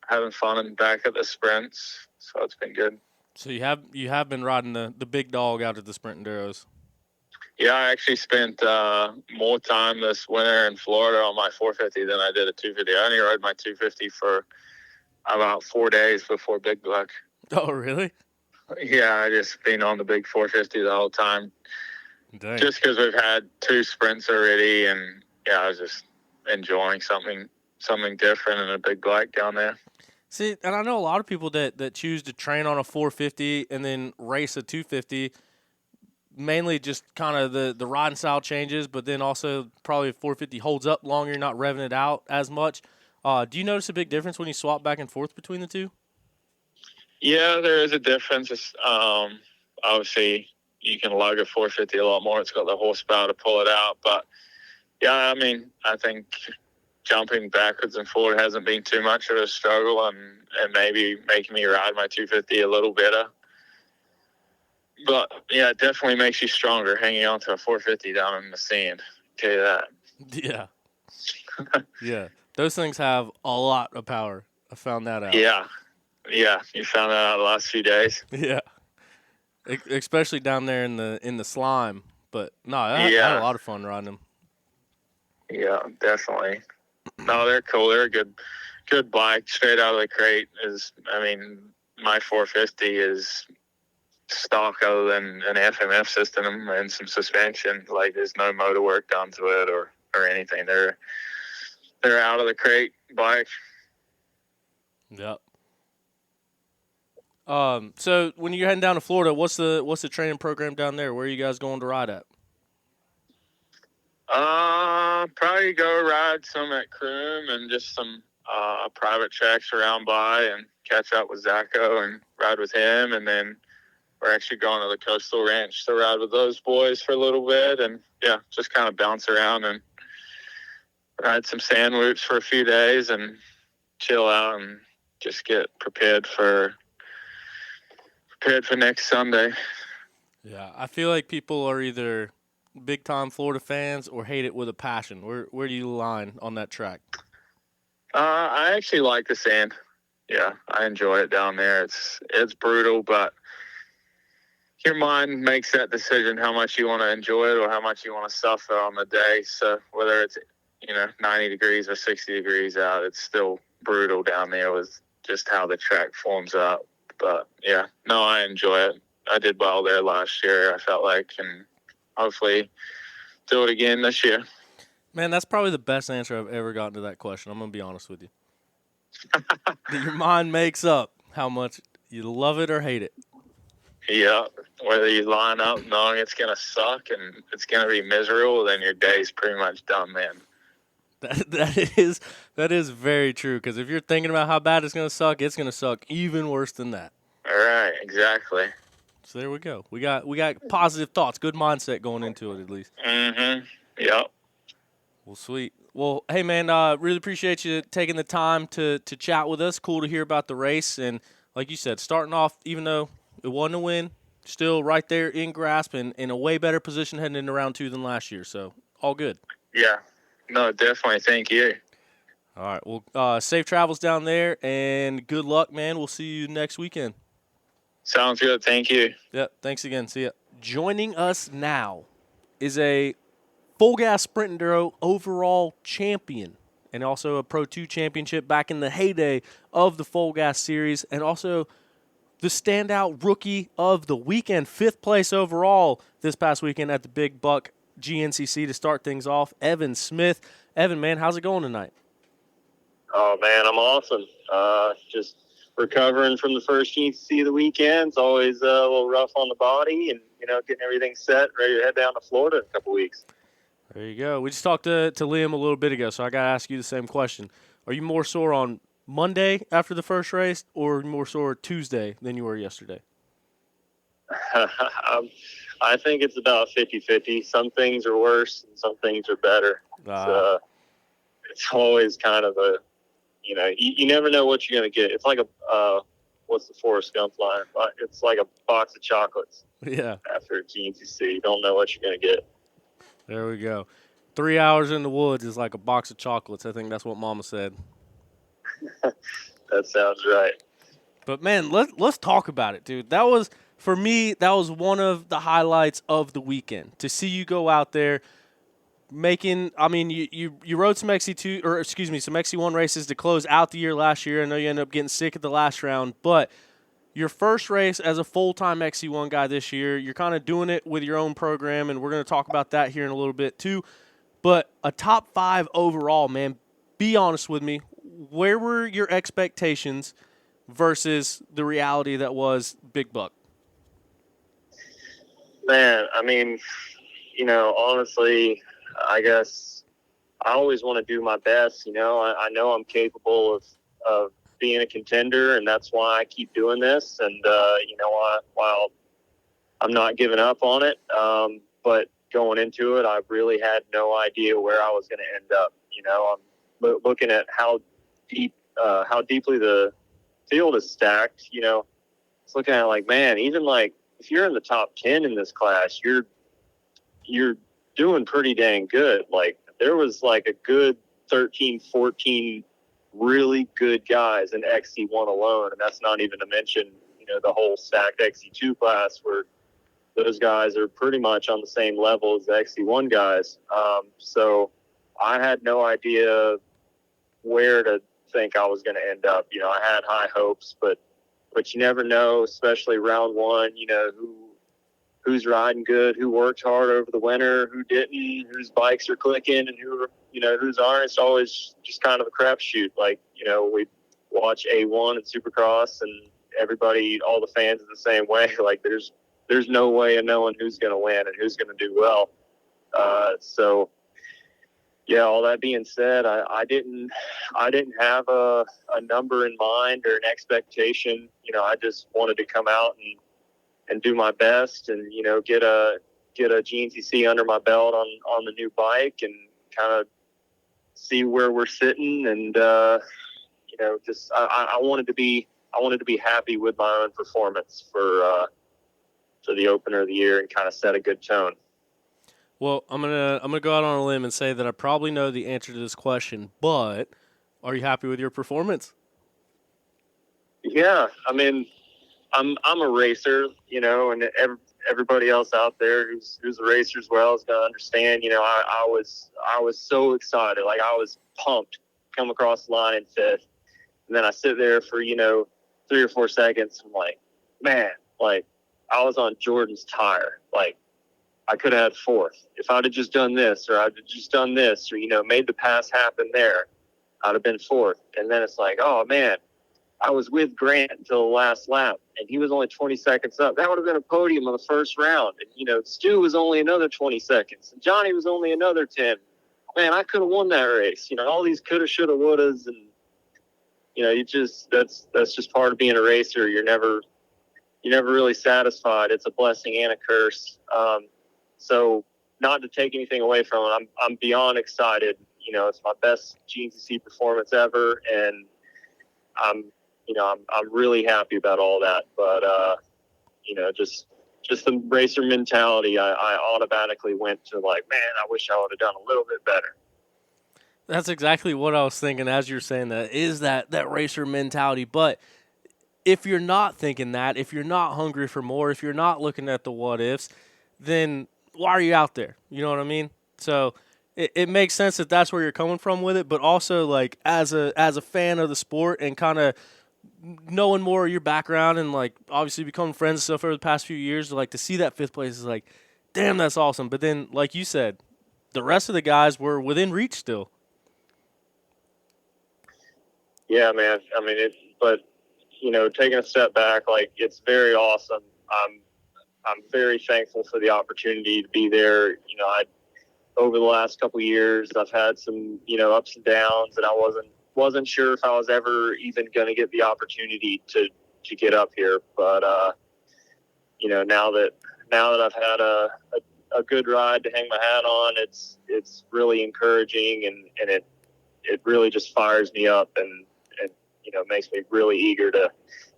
having fun and back at the sprints, so it's been good. So you have been riding the big dog out at the sprint enduros. Yeah, I actually spent more time this winter in Florida on my 450 than I did a 250. I only rode my 250 for about 4 days before Big Buck. Oh, really? Yeah, I just been on the big 450 the whole time. Dang. Just because we've had 2 sprints already, and yeah, I was just enjoying something different in a big bike down there. See, and I know a lot of people that choose to train on a 450 and then race a 250, mainly just kind of the riding style changes, but then also probably 450 holds up longer, you're not revving it out as much. Do you notice a big difference when you swap back and forth between the two? Yeah, there is a difference. It's, obviously, you can lug a 450 a lot more. It's got the horsepower to pull it out. But, yeah, I mean, I think jumping backwards and forward hasn't been too much of a struggle, and maybe making me ride my 250 a little better. But, yeah, it definitely makes you stronger hanging on to a 450 down in the sand. I'll tell you that. Yeah. Yeah. Those things have a lot of power. I found that out. Yeah. Yeah, you found that out the last few days. Yeah. Especially down there in the slime. But, no, I had a lot of fun riding them. Yeah, definitely. No, they're cool. They're a good bike. Straight out of the crate my 450 is stock other than an FMF system and some suspension. Like, there's no motor work done to it or anything. They're out of the crate bike. Yep. So when you're heading down to Florida, what's the training program down there? Where are you guys going to ride at? Probably go ride some at Croom and just some private tracks around by and catch up with Zacho and ride with him. And then we're actually going to the Coastal Ranch to ride with those boys for a little bit. And, yeah, just kind of bounce around and ride some sand loops for a few days and chill out and just get prepared for next Sunday. Yeah, I feel like people are either big-time Florida fans or hate it with a passion. Where do you line on that track? I actually like the sand. Yeah, I enjoy it down there. It's brutal, but your mind makes that decision how much you want to enjoy it or how much you want to suffer on the day. So whether it's 90 degrees or 60 degrees out, it's still brutal down there with just how the track forms up. But yeah, no, I enjoy it. I did well there last year, I felt like, and hopefully do it again this year. Man, that's probably the best answer I've ever gotten to that question. I'm going to be honest with you. Your mind makes up how much you love it or hate it. Yeah, whether you line up knowing it's going to suck and it's going to be miserable, then your day's pretty much done, man. That is very true, because if you're thinking about how bad it's going to suck even worse than that. All right, exactly. So there we go. We got positive thoughts, good mindset going into it at least. Mm-hmm. Yep. Well, sweet. Well, hey, man, really appreciate you taking the time to chat with us. Cool to hear about the race. And like you said, starting off, even though it wasn't a win, still right there in grasp and in a way better position heading into round 2 than last year. So all good. Yeah. No, definitely. Thank you. All right. Well, safe travels down there and good luck, man. We'll see you next weekend. Sounds good. Thank you. Yep. Thanks again. See ya. Joining us now is a full gas sprint enduro overall champion and also a Pro 2 championship back in the heyday of the full gas series, and also the standout rookie of the weekend, 5th place overall this past weekend at the Big Buck GNCC to start things off, Evan Smith. Evan, man, how's it going tonight? Oh, man, I'm awesome. Just recovering from the first GNCC of the weekend. It's always a little rough on the body and, getting everything set, ready to head down to Florida in a couple weeks. There you go. We just talked to Liam a little bit ago, so I got to ask you the same question. Are you more sore on Monday after the first race or more sore Tuesday than you were yesterday? I think it's about 50-50. Some things are worse and some things are better. It's always kind of a, you never know what you're going to get. It's like what's the Forrest Gump line? It's like a box of chocolates. Yeah. After a GNCC, you don't know what you're going to get. There we go. 3 hours in the woods is like a box of chocolates. I think that's what Mama said. That sounds right. But, man, let's talk about it, dude. That was, for me, that was one of the highlights of the weekend. To see you go out there making, you rode some XC2, or excuse me, some XC1 races to close out the year last year. I know you ended up getting sick at the last round, but your first race as a full-time XC1 guy this year, you're kind of doing it with your own program, and we're going to talk about that here in a little bit too. But a top 5 overall, man, be honest with me. Where were your expectations versus the reality that was Big Buck? Man, honestly, I guess I always want to do my best. I know I'm capable of being a contender, and that's why I keep doing this. And, while I'm not giving up on it, but going into it, I really had no idea where I was going to end up. I'm looking at how deeply the field is stacked. It's looking at it like, man, even like if you're in the top 10 in this class, you're doing pretty dang good. Like there was like a good 13, 14 really good guys in XC1 alone, and that's not even to mention the whole stacked XC2 class where those guys are pretty much on the same level as the XC1 guys. So I had no idea where to think I was going to end up. I had high hopes, but you never know, especially round 1, who's riding good, who worked hard over the winter, who didn't, whose bikes are clicking, and whose aren't. It's always just kind of a crapshoot. Like, we watch A1 and Supercross, and everybody, all the fans are the same way. Like, there's no way of knowing who's going to win and who's going to do well. So yeah, all that being said, I didn't have a number in mind or an expectation. I just wanted to come out and do my best and, get a GNCC under my belt on the new bike and kind of see where we're sitting. And, just, I wanted to be happy with my own performance for the opener of the year and kind of set a good tone. Well, I'm gonna go out on a limb and say that I probably know the answer to this question, but are you happy with your performance? Yeah, I mean, I'm a racer, and everybody else out there who's a racer as well is gonna understand. I was so excited, like I was pumped to come across the line in fifth, and then I sit there for 3 or 4 seconds. I'm like, man, like I was on Jordan's tire, like. I could have had fourth. If I'd have just done this or I'd have just done this or, made the pass happen there, I'd have been fourth. And then it's like, oh, man, I was with Grant until the last lap, and he was only 20 seconds up. That would have been a podium on the first round. And, Stu was only another 20 seconds. And Johnny was only another 10. Man, I could have won that race. All these coulda, shoulda, wouldas. And, that's just part of being a racer. You're never really satisfied. It's a blessing and a curse. So not to take anything away from it, I'm beyond excited. It's my best GNCC performance ever, and I'm really happy about all that. But just the racer mentality, I automatically went to like, man, I wish I would have done a little bit better. That's exactly what I was thinking as you're saying that, is that racer mentality. But if you're not thinking that, if you're not hungry for more, if you're not looking at the what ifs, then why are you out there? You know what I mean? So it makes sense that that's where you're coming from with it, but also like as a fan of the sport and kind of knowing more of your background and like obviously becoming friends and stuff over the past few years, like to see that fifth place is like, damn, that's awesome. But then, like you said, the rest of the guys were within reach still. Yeah, man. I mean, taking a step back, like it's very awesome. I'm very thankful for the opportunity to be there. Over the last couple of years, I've had some, ups and downs, and I wasn't sure if I was ever even going to get the opportunity to get up here. But, now that I've had a good ride to hang my hat on, it's really encouraging and it really just fires me up and makes me really eager to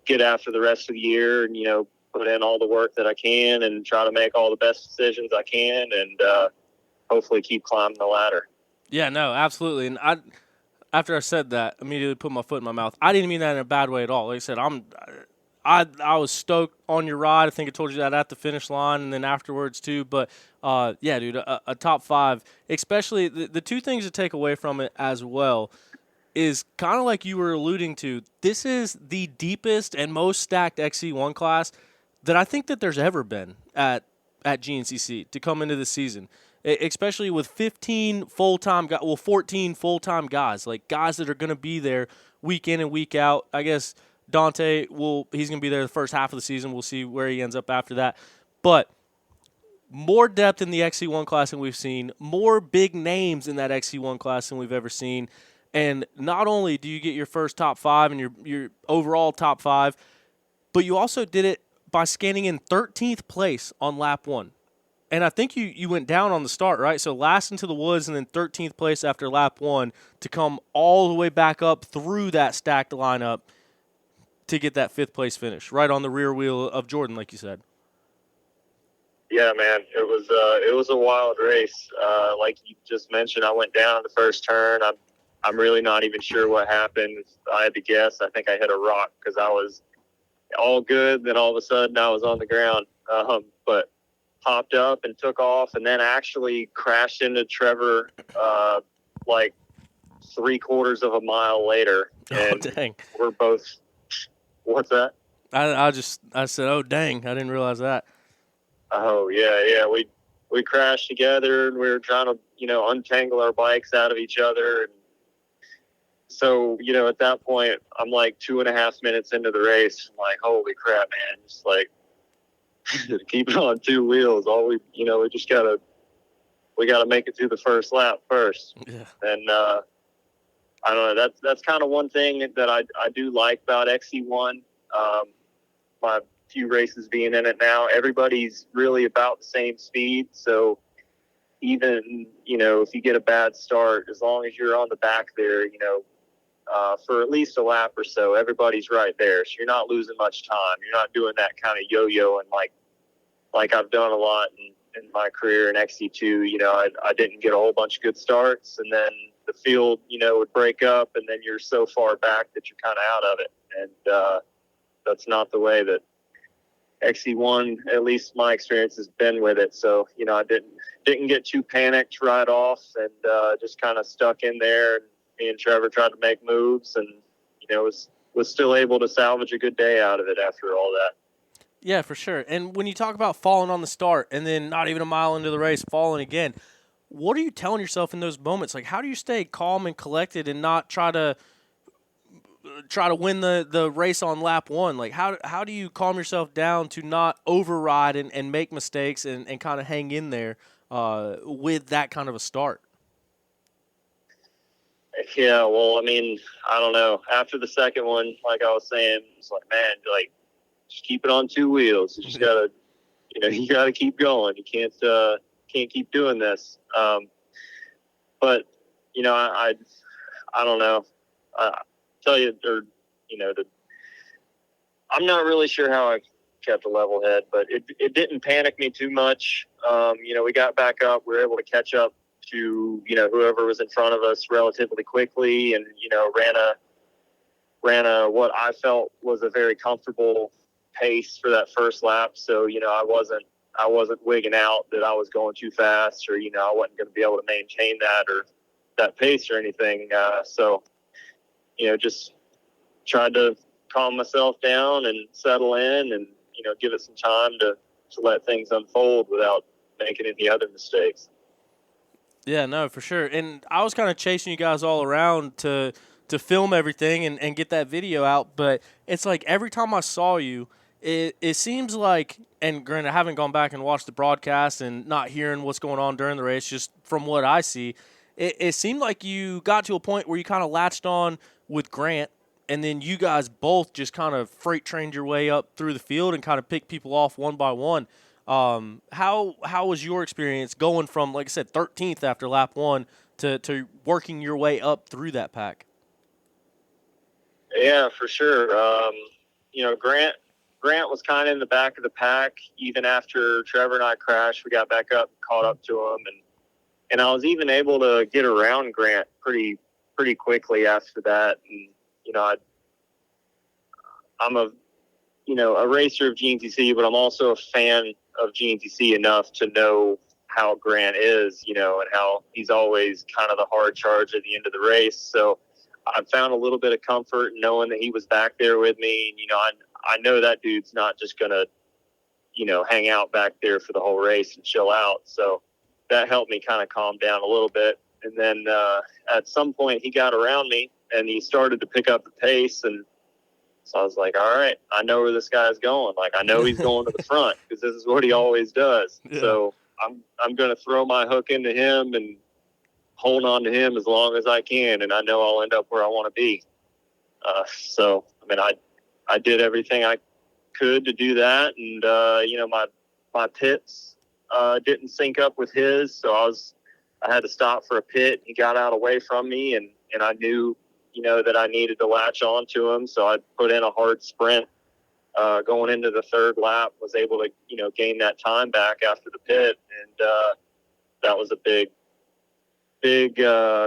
get after the rest of the year and, put in all the work that I can and try to make all the best decisions I can and hopefully keep climbing the ladder. Yeah, no, absolutely. And after I said that, immediately put my foot in my mouth. I didn't mean that in a bad way at all. Like I said, I was stoked on your ride. I think I told you that at the finish line and then afterwards too. But yeah, dude, a top five, especially the two things to take away from it as well is kind of like you were alluding to. This is the deepest and most stacked XC1 class that I think that there's ever been at GNCC to come into the season, especially with 14 full-time guys, like guys that are going to be there week in and week out. I guess Dante he's going to be there the first half of the season. We'll see where he ends up after that. But more depth in the XC1 class than we've seen, more big names in that XC1 class than we've ever seen. And not only do you get your first top five and your overall top five, but you also did it by scanning in 13th place on lap one. And I think you went down on the start, right? So last into the woods and then 13th place after lap one to come all the way back up through that stacked lineup to get that fifth place finish, right on the rear wheel of Jordan, like you said. Yeah, man, it was a wild race. Like you just mentioned, I went down in the first turn. I'm really not even sure what happened. If I had to guess, I think I hit a rock because I was all good. Then all of a sudden I was on the ground. But popped up and took off and then actually crashed into Trevor like 3/4 of a mile later. And oh, dang. We're both – what's that? I said, oh, dang, I didn't realize that. Oh, yeah. We crashed together and we were trying to, untangle our bikes out of each other. And so, at that point, I'm like 2.5 minutes into the race. I'm like, holy crap, man. Just like, keep it on two wheels. We just got to we got to make it through the first lap first. Yeah. And I don't know. That's kind of one thing that I do like about XC1. My few races being in it now, everybody's really about the same speed. So even, if you get a bad start, as long as you're on the back there, for at least a lap or so, everybody's right there. So you're not losing much time. You're not doing that kind of yo-yo and like I've done a lot in my career in XC2. I didn't get a whole bunch of good starts, and then the field, would break up, and then you're so far back that you're kind of out of it. And that's not the way that XC1, at least my experience, has been with it. So, I didn't get too panicked right off, and just kind of stuck in there. And me and Trevor tried to make moves, and was still able to salvage a good day out of it after all that. Yeah, for sure. And when you talk about falling on the start and then not even a mile into the race, falling again, what are you telling yourself in those moments? Like, how do you stay calm and collected and not try to win the race on lap one? Like, how do you calm yourself down to not override and make mistakes and kind of hang in there with that kind of a start? Yeah, well, I mean, I don't know. After the second one, like I was saying, it's like, man, just keep it on two wheels. You just gotta, you gotta keep going. You can't keep doing this. But I don't know. I tell you, I'm not really sure how I kept a level head, but it didn't panic me too much. We got back up. We were able to catch up to whoever was in front of us relatively quickly, and ran a what I felt was a very comfortable pace for that first lap. So I wasn't wigging out that I was going too fast, or I wasn't going to be able to maintain that pace or anything. So just tried to calm myself down and settle in, and give it some time to let things unfold without making any other mistakes. Yeah, no, for sure. And I was kind of chasing you guys all around to film everything and get that video out. But it's like every time I saw you, it seems like, and granted, I haven't gone back and watched the broadcast and not hearing what's going on during the race, just from what I see, it seemed like you got to a point where you kind of latched on with Grant, and then you guys both just kind of freight trained your way up through the field and kind of picked people off one by one. How was your experience going from, like I said, 13th after lap one to working your way up through that pack? Yeah, for sure. Grant was kind of in the back of the pack. Even after Trevor and I crashed, we got back up and caught up to him. And I was even able to get around Grant pretty quickly after that. And, I'm a racer of GNCC, but I'm also a fan of GNCC enough to know how Grant is, and how he's always kind of the hard charge at the end of the race. So I found a little bit of comfort knowing that he was back there with me. And, I know that dude's not just going to, hang out back there for the whole race and chill out. So that helped me kind of calm down a little bit. And then at some point he got around me and he started to pick up the pace. And so I was like, all right, I know where this guy's going. Like, I know he's going to the front because this is what he always does. Yeah. So I'm going to throw my hook into him and hold on to him as long as I can. And I know I'll end up where I want to be. So, I mean, I did everything I could to do that. And, my pits didn't sync up with his. So I had to stop for a pit. He got out away from me, and I knew, that I needed to latch on to him. So I put in a hard sprint going into the third lap, was able to, gain that time back after the pit. And that was a big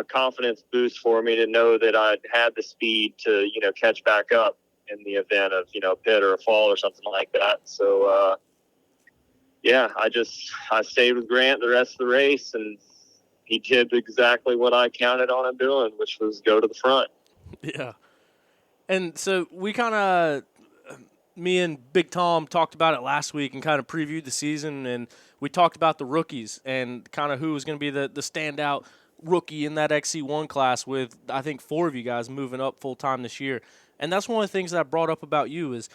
confidence boost for me to know that I'd had the speed to, catch back up in the event of, a pit or a fall or something like that. So, I stayed with Grant the rest of the race, and he did exactly what I counted on him doing, which was go to the front. Yeah. And so we kind of, me and Big Tom talked about it last week and kind of previewed the season, and we talked about the rookies and kind of who was going to be the standout rookie in that XC1 class, with, I think, 4 of you guys moving up full-time this year. And that's one of the things that I brought up about you is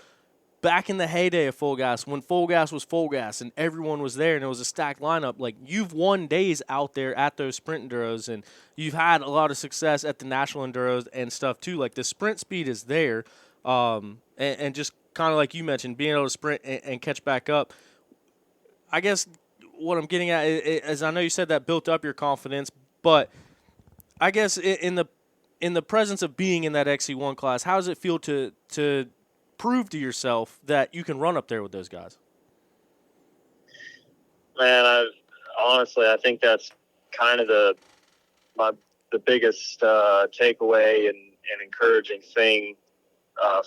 back in the heyday of Full Gas, when Full Gas was Full Gas and everyone was there and it was a stacked lineup, like you've won days out there at those sprint enduros and you've had a lot of success at the national enduros and stuff too. Like the sprint speed is there, and just kind of like you mentioned, being able to sprint and catch back up. I guess what I'm getting at is I know you said that built up your confidence, but I guess in the presence of being in that XC1 class, how does it feel to prove to yourself that you can run up there with those guys? Man, honestly, I think that's kind of the biggest takeaway and encouraging thing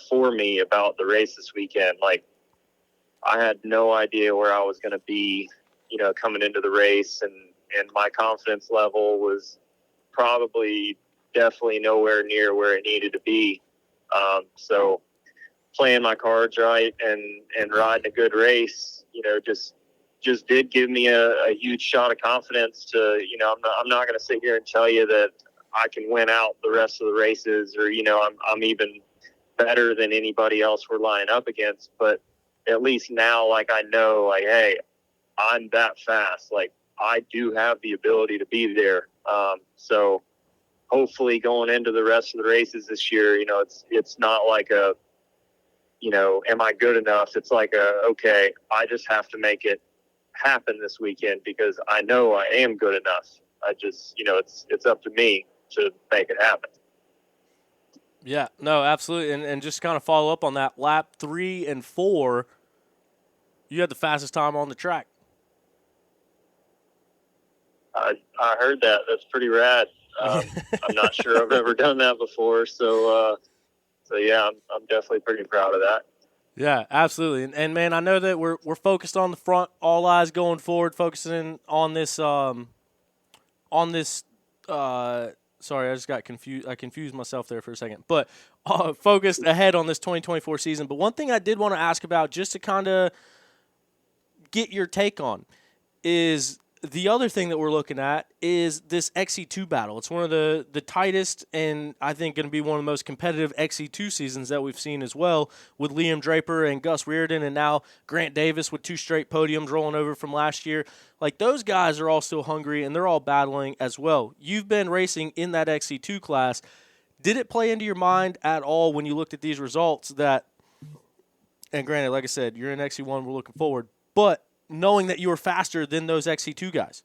for me about the race this weekend. Like, I had no idea where I was going to be, coming into the race, and my confidence level was definitely nowhere near where it needed to be. So playing my cards right and riding a good race, just did give me a huge shot of confidence to, I'm not going to sit here and tell you that I can win out the rest of the races or, I'm even better than anybody else we're lining up against. But at least now, like, I know, like, hey, I'm that fast. Like, I do have the ability to be there. So hopefully going into the rest of the races this year, it's not like a, am I good enough? It's like okay, I just have to make it happen this weekend because I know I am good enough. I just, it's up to me to make it happen. Yeah, no, absolutely. And just kind of follow up on that, lap 3 and 4, you had the fastest time on the track. I heard that. That's pretty rad. I'm not sure I've ever done that before. So yeah, I'm definitely pretty proud of that. Yeah, absolutely. And man, I know that we're focused on the front, all eyes going forward, focusing on this sorry, I just got confused. I confused myself there for a second. But focused ahead on this 2024 season. But one thing I did want to ask about, just to kind of get your take on, is the other thing that we're looking at is this XC2 battle. It's one of the tightest and I think going to be one of the most competitive XC2 seasons that we've seen as well, with Liam Draper and Gus Reardon and now Grant Davis with 2 straight podiums rolling over from last year. Like, those guys are all still hungry and they're all battling as well. You've been racing in that XC2 class. Did it play into your mind at all when you looked at these results that, and granted, like I said, you're in XC1, we're looking forward, but knowing that you were faster than those XC2 guys?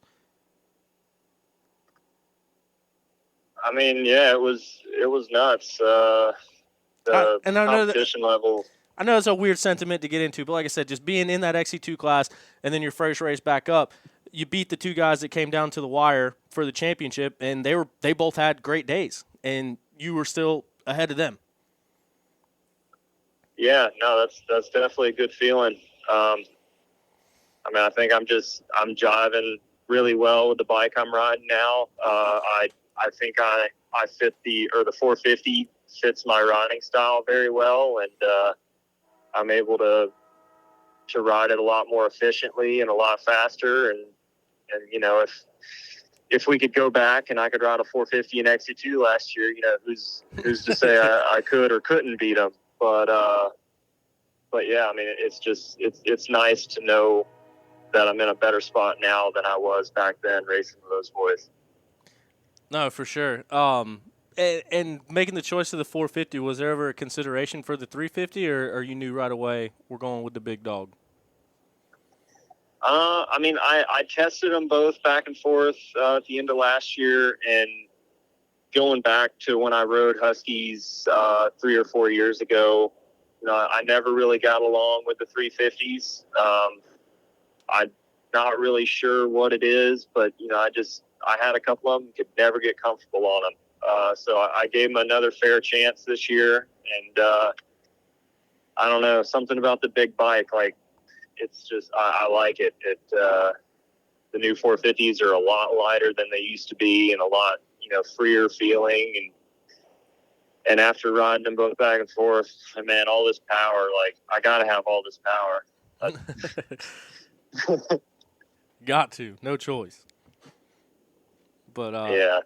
I mean, yeah, it was nuts. The competition level. I know it's a weird sentiment to get into, but like I said, just being in that XC2 class and then your first race back up, you beat the 2 guys that came down to the wire for the championship, and they both had great days, and you were still ahead of them. Yeah, no, that's definitely a good feeling. I mean, I think I'm jiving really well with the bike I'm riding now. I think I fit the 450 fits my riding style very well, and I'm able to ride it a lot more efficiently and a lot faster. And if we could go back and I could ride a 450 in XC2 last year, who's to say I could or couldn't beat them? But yeah, I mean, it's nice to know that I'm in a better spot now than I was back then racing with those boys. No, for sure. And making the choice of the 450, was there ever a consideration for the 350, or you knew right away we're going with the big dog? I mean, I tested them both back and forth at the end of last year, and going back to when I rode Huskies 3 or 4 years ago, I never really got along with the 350s. I'm not really sure what it is, but I had a couple of them, could never get comfortable on them. So I gave them another fair chance this year, and I don't know, something about the big bike, like, it's just I like it. The new 450s are a lot lighter than they used to be, and a lot freer feeling, and after riding them both back and forth, man, all this power, like, I gotta have all this power. Got to, no choice. But yeah.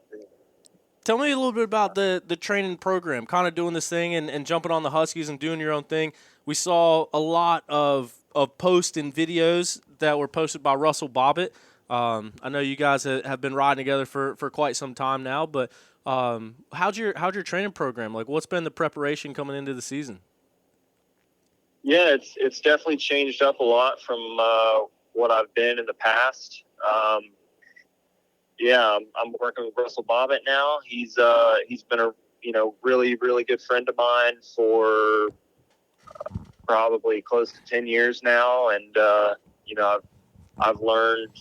Tell me a little bit about the training program, kind of doing this thing and jumping on the Huskies and doing your own thing. we saw a lot of posts and videos that were posted by Russell Bobbitt. I know you guys have been riding together for quite some time now, but how'd your training program? Like, what's been the preparation coming into the season? Yeah, it's definitely changed up a lot from what I've been in the past. I'm working with Russell Bobbitt now. He's been a really, really good friend of mine for probably close to 10 years now, and I've learned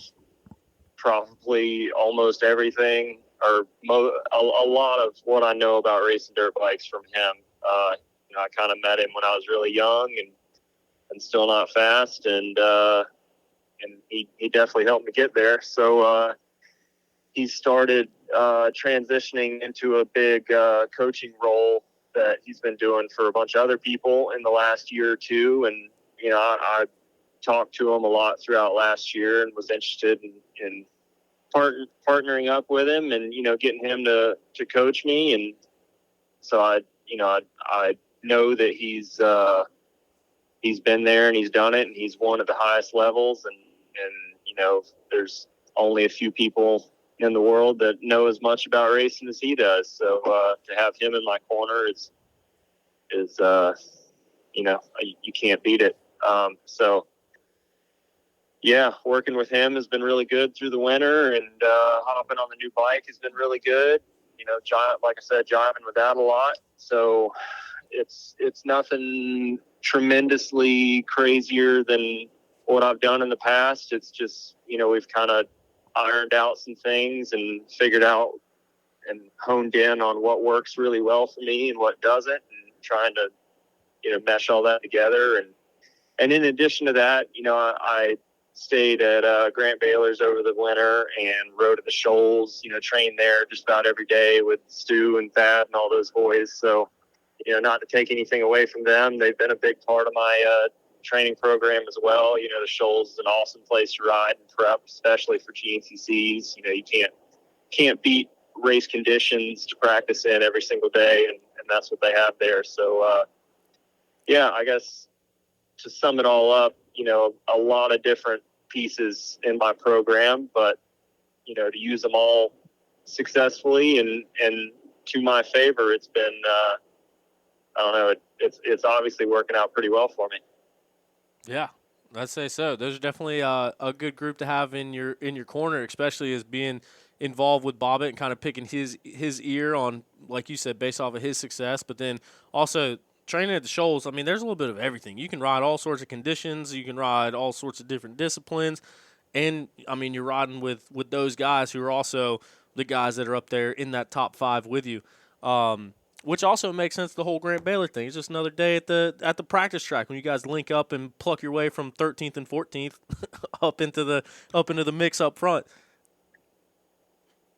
probably almost everything, or a lot of what I know about racing dirt bikes from him. I kind of met him when I was really young and still not fast, and he definitely helped me get there. So he started transitioning into a big coaching role that he's been doing for a bunch of other people in the last year or two. And, I talked to him a lot throughout last year and was interested in partnering up with him and, getting him to coach me. And so I know that he's been there and he's done it and he's won at the highest levels. And there's only a few people in the world that know as much about racing as he does. So to have him in my corner is you can't beat it. Working with him has been really good through the winter, and hopping on the new bike has been really good. Like I said, jiving with that a lot. So it's nothing tremendously crazier than what I've done in the past. It's just, we've kind of ironed out some things and figured out and honed in on what works really well for me and what doesn't, and trying to, mesh all that together. And in addition to that, I stayed at Grant Baylor's over the winter and rode at the Shoals, trained there just about every day with Stu and Thad and all those boys. So, not to take anything away from them, they've been a big part of my training program as well. The Shoals is an awesome place to ride and prep, especially for GNCCs. You can't beat race conditions to practice in every single day, and that's what they have there. So, I guess to sum it all up, a lot of different pieces in my program, but, to use them all successfully and to my favor, it's been, I don't know, it's obviously working out pretty well for me. Yeah, I'd say so. Those are definitely a good group to have in your corner, especially as being involved with Bobbitt and kind of picking his ear on, like you said, based off of his success, but then also training at the Shoals. I mean, there's a little bit of everything. You can ride all sorts of conditions. You can ride all sorts of different disciplines. And, I mean, you're riding with those guys who are also the guys that are up there in that top 5 with you, which also makes sense, the whole Grant Baylor thing. It's just another day at the practice track when you guys link up and pluck your way from 13th and 14th up into the mix up front.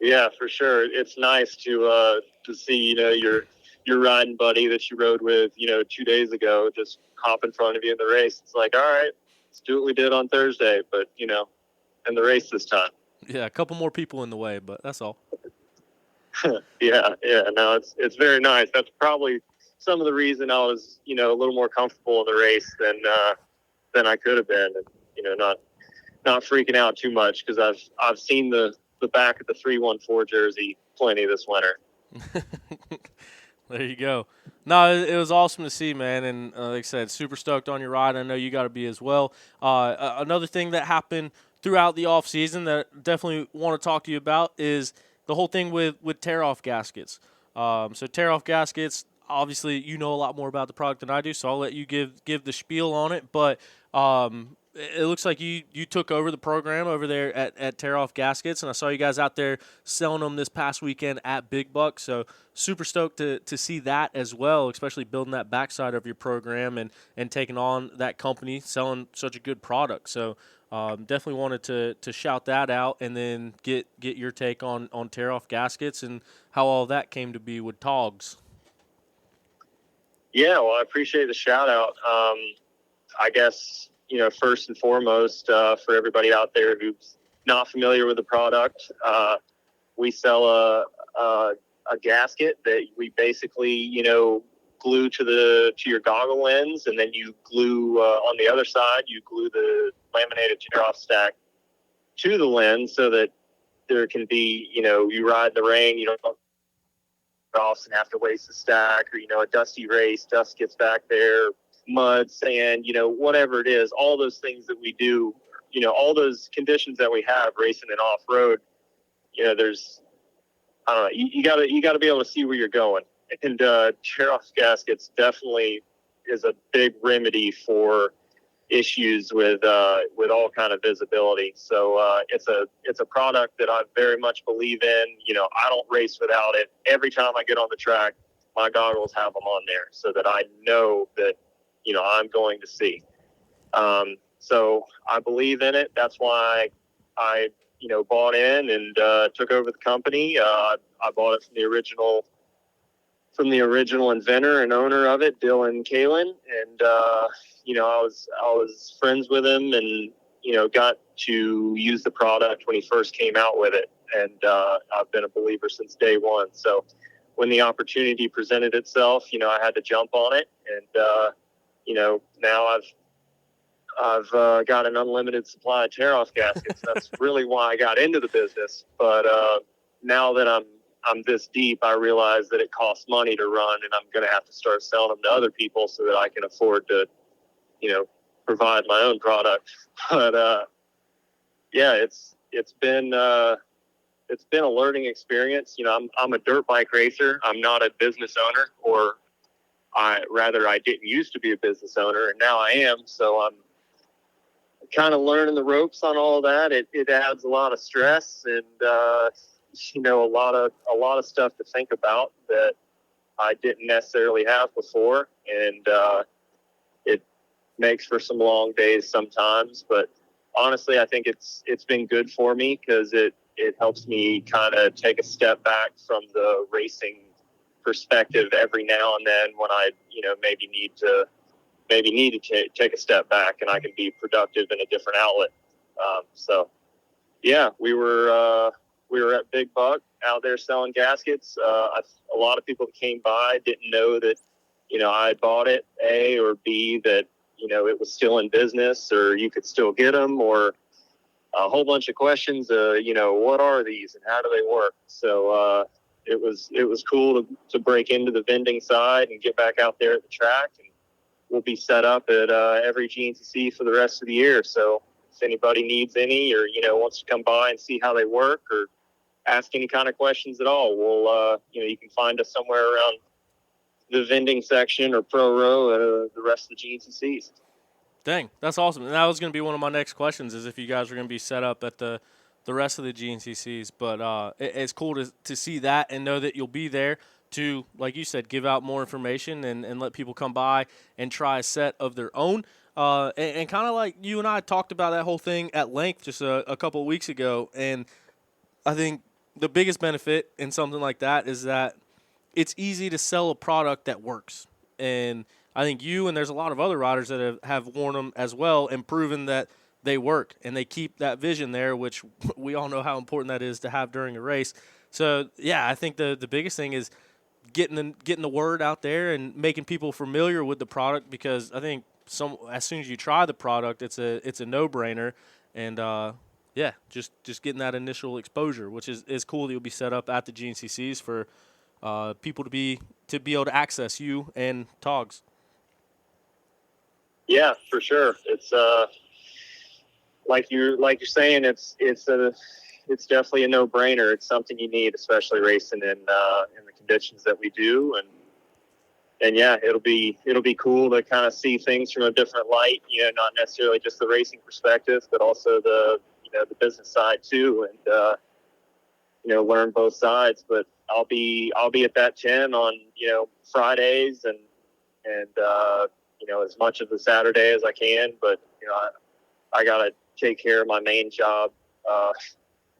Yeah, for sure. It's nice to see, your riding buddy that you rode with, 2 days ago, just hop in front of you in the race. It's like, all right, let's do what we did on Thursday, but, in the race this time. Yeah, a couple more people in the way, but that's all. Yeah, no, it's very nice. That's probably some of the reason I was, a little more comfortable in the race than I could have been, and, not freaking out too much, because I've seen the back of the 314 jersey plenty this winter. There you go. No, it was awesome to see, man, and like I said, super stoked on your ride. I know you got to be as well. Another thing that happened throughout the off season that definitely want to talk to you about is the whole thing with tear-off gaskets. So tear-off gaskets, obviously you know a lot more about the product than I do, so I'll let you give the spiel on it. But it looks like you took over the program over there at Tear-Off Gaskets, and I saw you guys out there selling them this past weekend at Big Buck. So super stoked to see that as well, especially building that backside of your program and taking on that company, selling such a good product. So definitely wanted to shout that out and then get your take on Tear-Off Gaskets and how all that came to be with Togs. Yeah, well, I appreciate the shout out. I guess, first and foremost, for everybody out there who's not familiar with the product, we sell a gasket that we basically, glue to your goggle lens, and then you glue on the other side. You glue the laminated tear-off stack to the lens so that there can be, you ride the rain, you don't off and have to waste the stack, or a dusty race, dust gets back there, mud, sand, whatever it is, all those things that we do, all those conditions that we have racing and off road, there's, I don't know, you gotta be able to see where you're going. And tear-off gaskets definitely is a big remedy for issues with all kind of visibility. So it's a product that I very much believe in. I don't race without it. Every time I get on the track, my goggles have them on there so that I know that I'm going to see. So I believe in it. That's why I bought in and took over the company. I bought it from the original inventor and owner of it, Dylan Kalin, and I was friends with him, and got to use the product when he first came out with it, and I've been a believer since day one. So when the opportunity presented itself, I had to jump on it, and now I've got an unlimited supply of tear-off gaskets. That's really why I got into the business. But now that I'm this deep, I realize that it costs money to run, and I'm going to have to start selling them to other people so that I can afford to, provide my own product. But it's been a learning experience. I'm a dirt bike racer. I'm not a business owner, or I didn't used to be a business owner, and now I am. So I'm kind of learning the ropes on all of that. It adds a lot of stress and a lot of stuff to think about that I didn't necessarily have before, and it makes for some long days sometimes. But honestly, I think it's been good for me because it helps me kind of take a step back from the racing perspective every now and then when I maybe need to take a step back, and I can be productive in a different outlet. So yeah, we were at Big Buck out there selling gaskets. A lot of people that came by didn't know that, I had bought it, A, or B, that, it was still in business, or you could still get them, or a whole bunch of questions, what are these and how do they work? So it was cool to break into the vending side and get back out there at the track. And we'll be set up at every GNCC for the rest of the year. So if anybody needs any, or, wants to come by and see how they work, or ask any kind of questions at all, we'll, you can find us somewhere around the vending section or pro row at the rest of the GNCCs. Dang, that's awesome. And that was going to be one of my next questions, is if you guys are going to be set up at the rest of the GNCCs. But it's cool to see that and know that you'll be there to, like you said, give out more information and let people come by and try a set of their own. And kind of like you and I talked about that whole thing at length just a couple of weeks ago. And I think the biggest benefit in something like that is that it's easy to sell a product that works. And I think you and there's a lot of other riders that have worn them as well and proven that they work and they keep that vision there, which we all know how important that is to have during a race. So, yeah, I think the biggest thing is getting the word out there and making people familiar with the product, because I think as soon as you try the product, it's a no-brainer. And, yeah, just getting that initial exposure, which is cool that you'll be set up at the GNCCs for people to be able to access you and Togs. Yeah, for sure. It's like you're saying, it's definitely a no-brainer. It's something you need, especially racing in the conditions that we do, and yeah, it'll be cool to kind of see things from a different light. Not necessarily just the racing perspective, but also the business side too, and learn both sides. But I'll be at that 10 on Fridays and as much of the Saturday as I can. But I gotta take care of my main job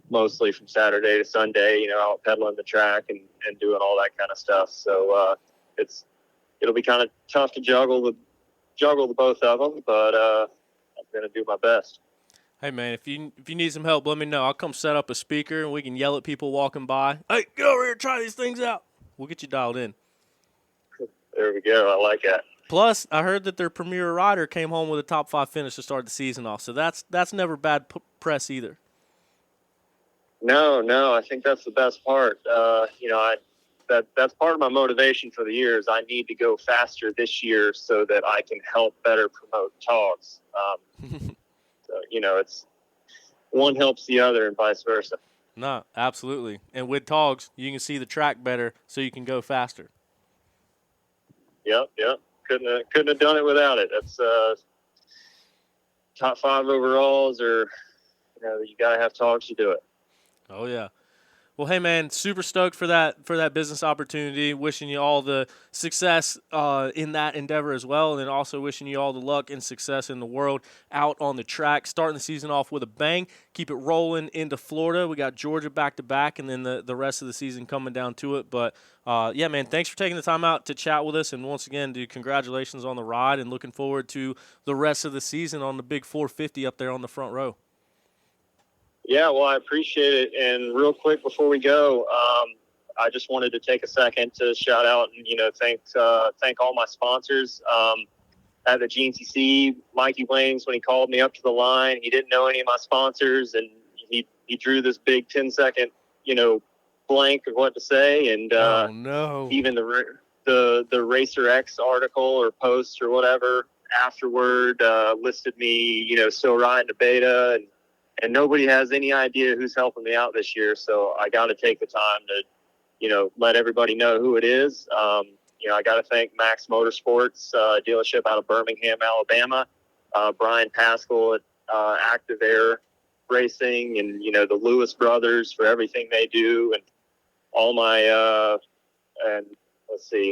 mostly from Saturday to Sunday. Out pedaling the track and doing all that kind of stuff. So it'll be kind of tough to juggle the both of them, but I'm gonna do my best. Hey, man, if you need some help, let me know. I'll come set up a speaker, and we can yell at people walking by. Hey, get over here, try these things out. We'll get you dialed in. There we go. I like that. Plus, I heard that their premier rider came home with a top 5 finish to start the season off. So that's never bad press either. No, I think that's the best part. That's part of my motivation for the year is I need to go faster this year so that I can help better promote Togs. So, it's one helps the other and vice versa. No, absolutely. And with Togs, you can see the track better so you can go faster. Yep. Couldn't have done it without it. That's top 5 overalls, or you gotta have Togs to do it. Oh yeah. Well, hey man, super stoked for that business opportunity. Wishing you all the success in that endeavor as well, and then also wishing you all the luck and success in the world out on the track. Starting the season off with a bang. Keep it rolling into Florida. We got Georgia back to back, and then the rest of the season coming down to it. But yeah, man, thanks for taking the time out to chat with us, and once again, dude, congratulations on the ride, and looking forward to the rest of the season on the big 450 up there on the front row. Yeah, well, I appreciate it. And real quick before we go, I just wanted to take a second to shout out and thank all my sponsors. At the GNCC, Mikey Waynes, when he called me up to the line, he didn't know any of my sponsors, and he drew this big 10-second blank of what to say. And even the Racer X article or post or whatever afterward listed me, still riding a beta, and nobody has any idea who's helping me out this year. So I got to take the time to, let everybody know who it is. I got to thank Max Motorsports, dealership out of Birmingham, Alabama, Brian Pascal at Active Air Racing, and, the Lewis brothers for everything they do, and all my,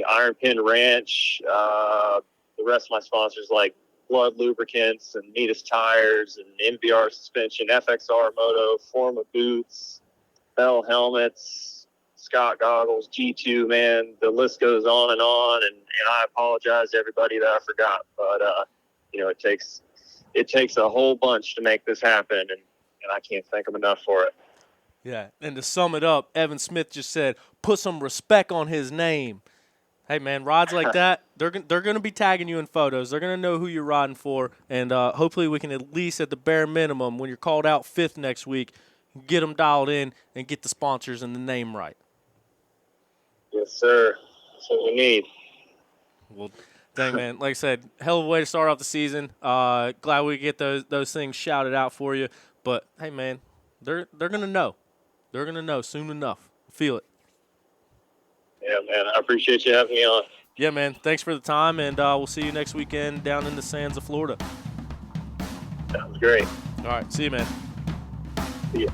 Iron Pin Ranch, the rest of my sponsors like Blood Lubricants and Metis Tires and MVR Suspension, FXR Moto, Forma Boots, Bell Helmets, Scott Goggles, G2, man, the list goes on, and I apologize to everybody that I forgot, but it takes a whole bunch to make this happen, and I can't thank them enough for it. Yeah, and to sum it up, Evan Smith just said, put some respect on his name. Hey, man, rides like that, they're going to be tagging you in photos. They're going to know who you're riding for, and hopefully we can at least, at the bare minimum, when you're called out 5th next week, get them dialed in and get the sponsors and the name right. Yes, sir. That's what we need. Well, dang, man, like I said, hell of a way to start off the season. Glad we get those things shouted out for you. But, hey, man, they're going to know. They're going to know soon enough. Feel it. Yeah, man, I appreciate you having me on. Yeah, man, thanks for the time, and we'll see you next weekend down in the sands of Florida. Sounds great. All right, see you, man. See ya.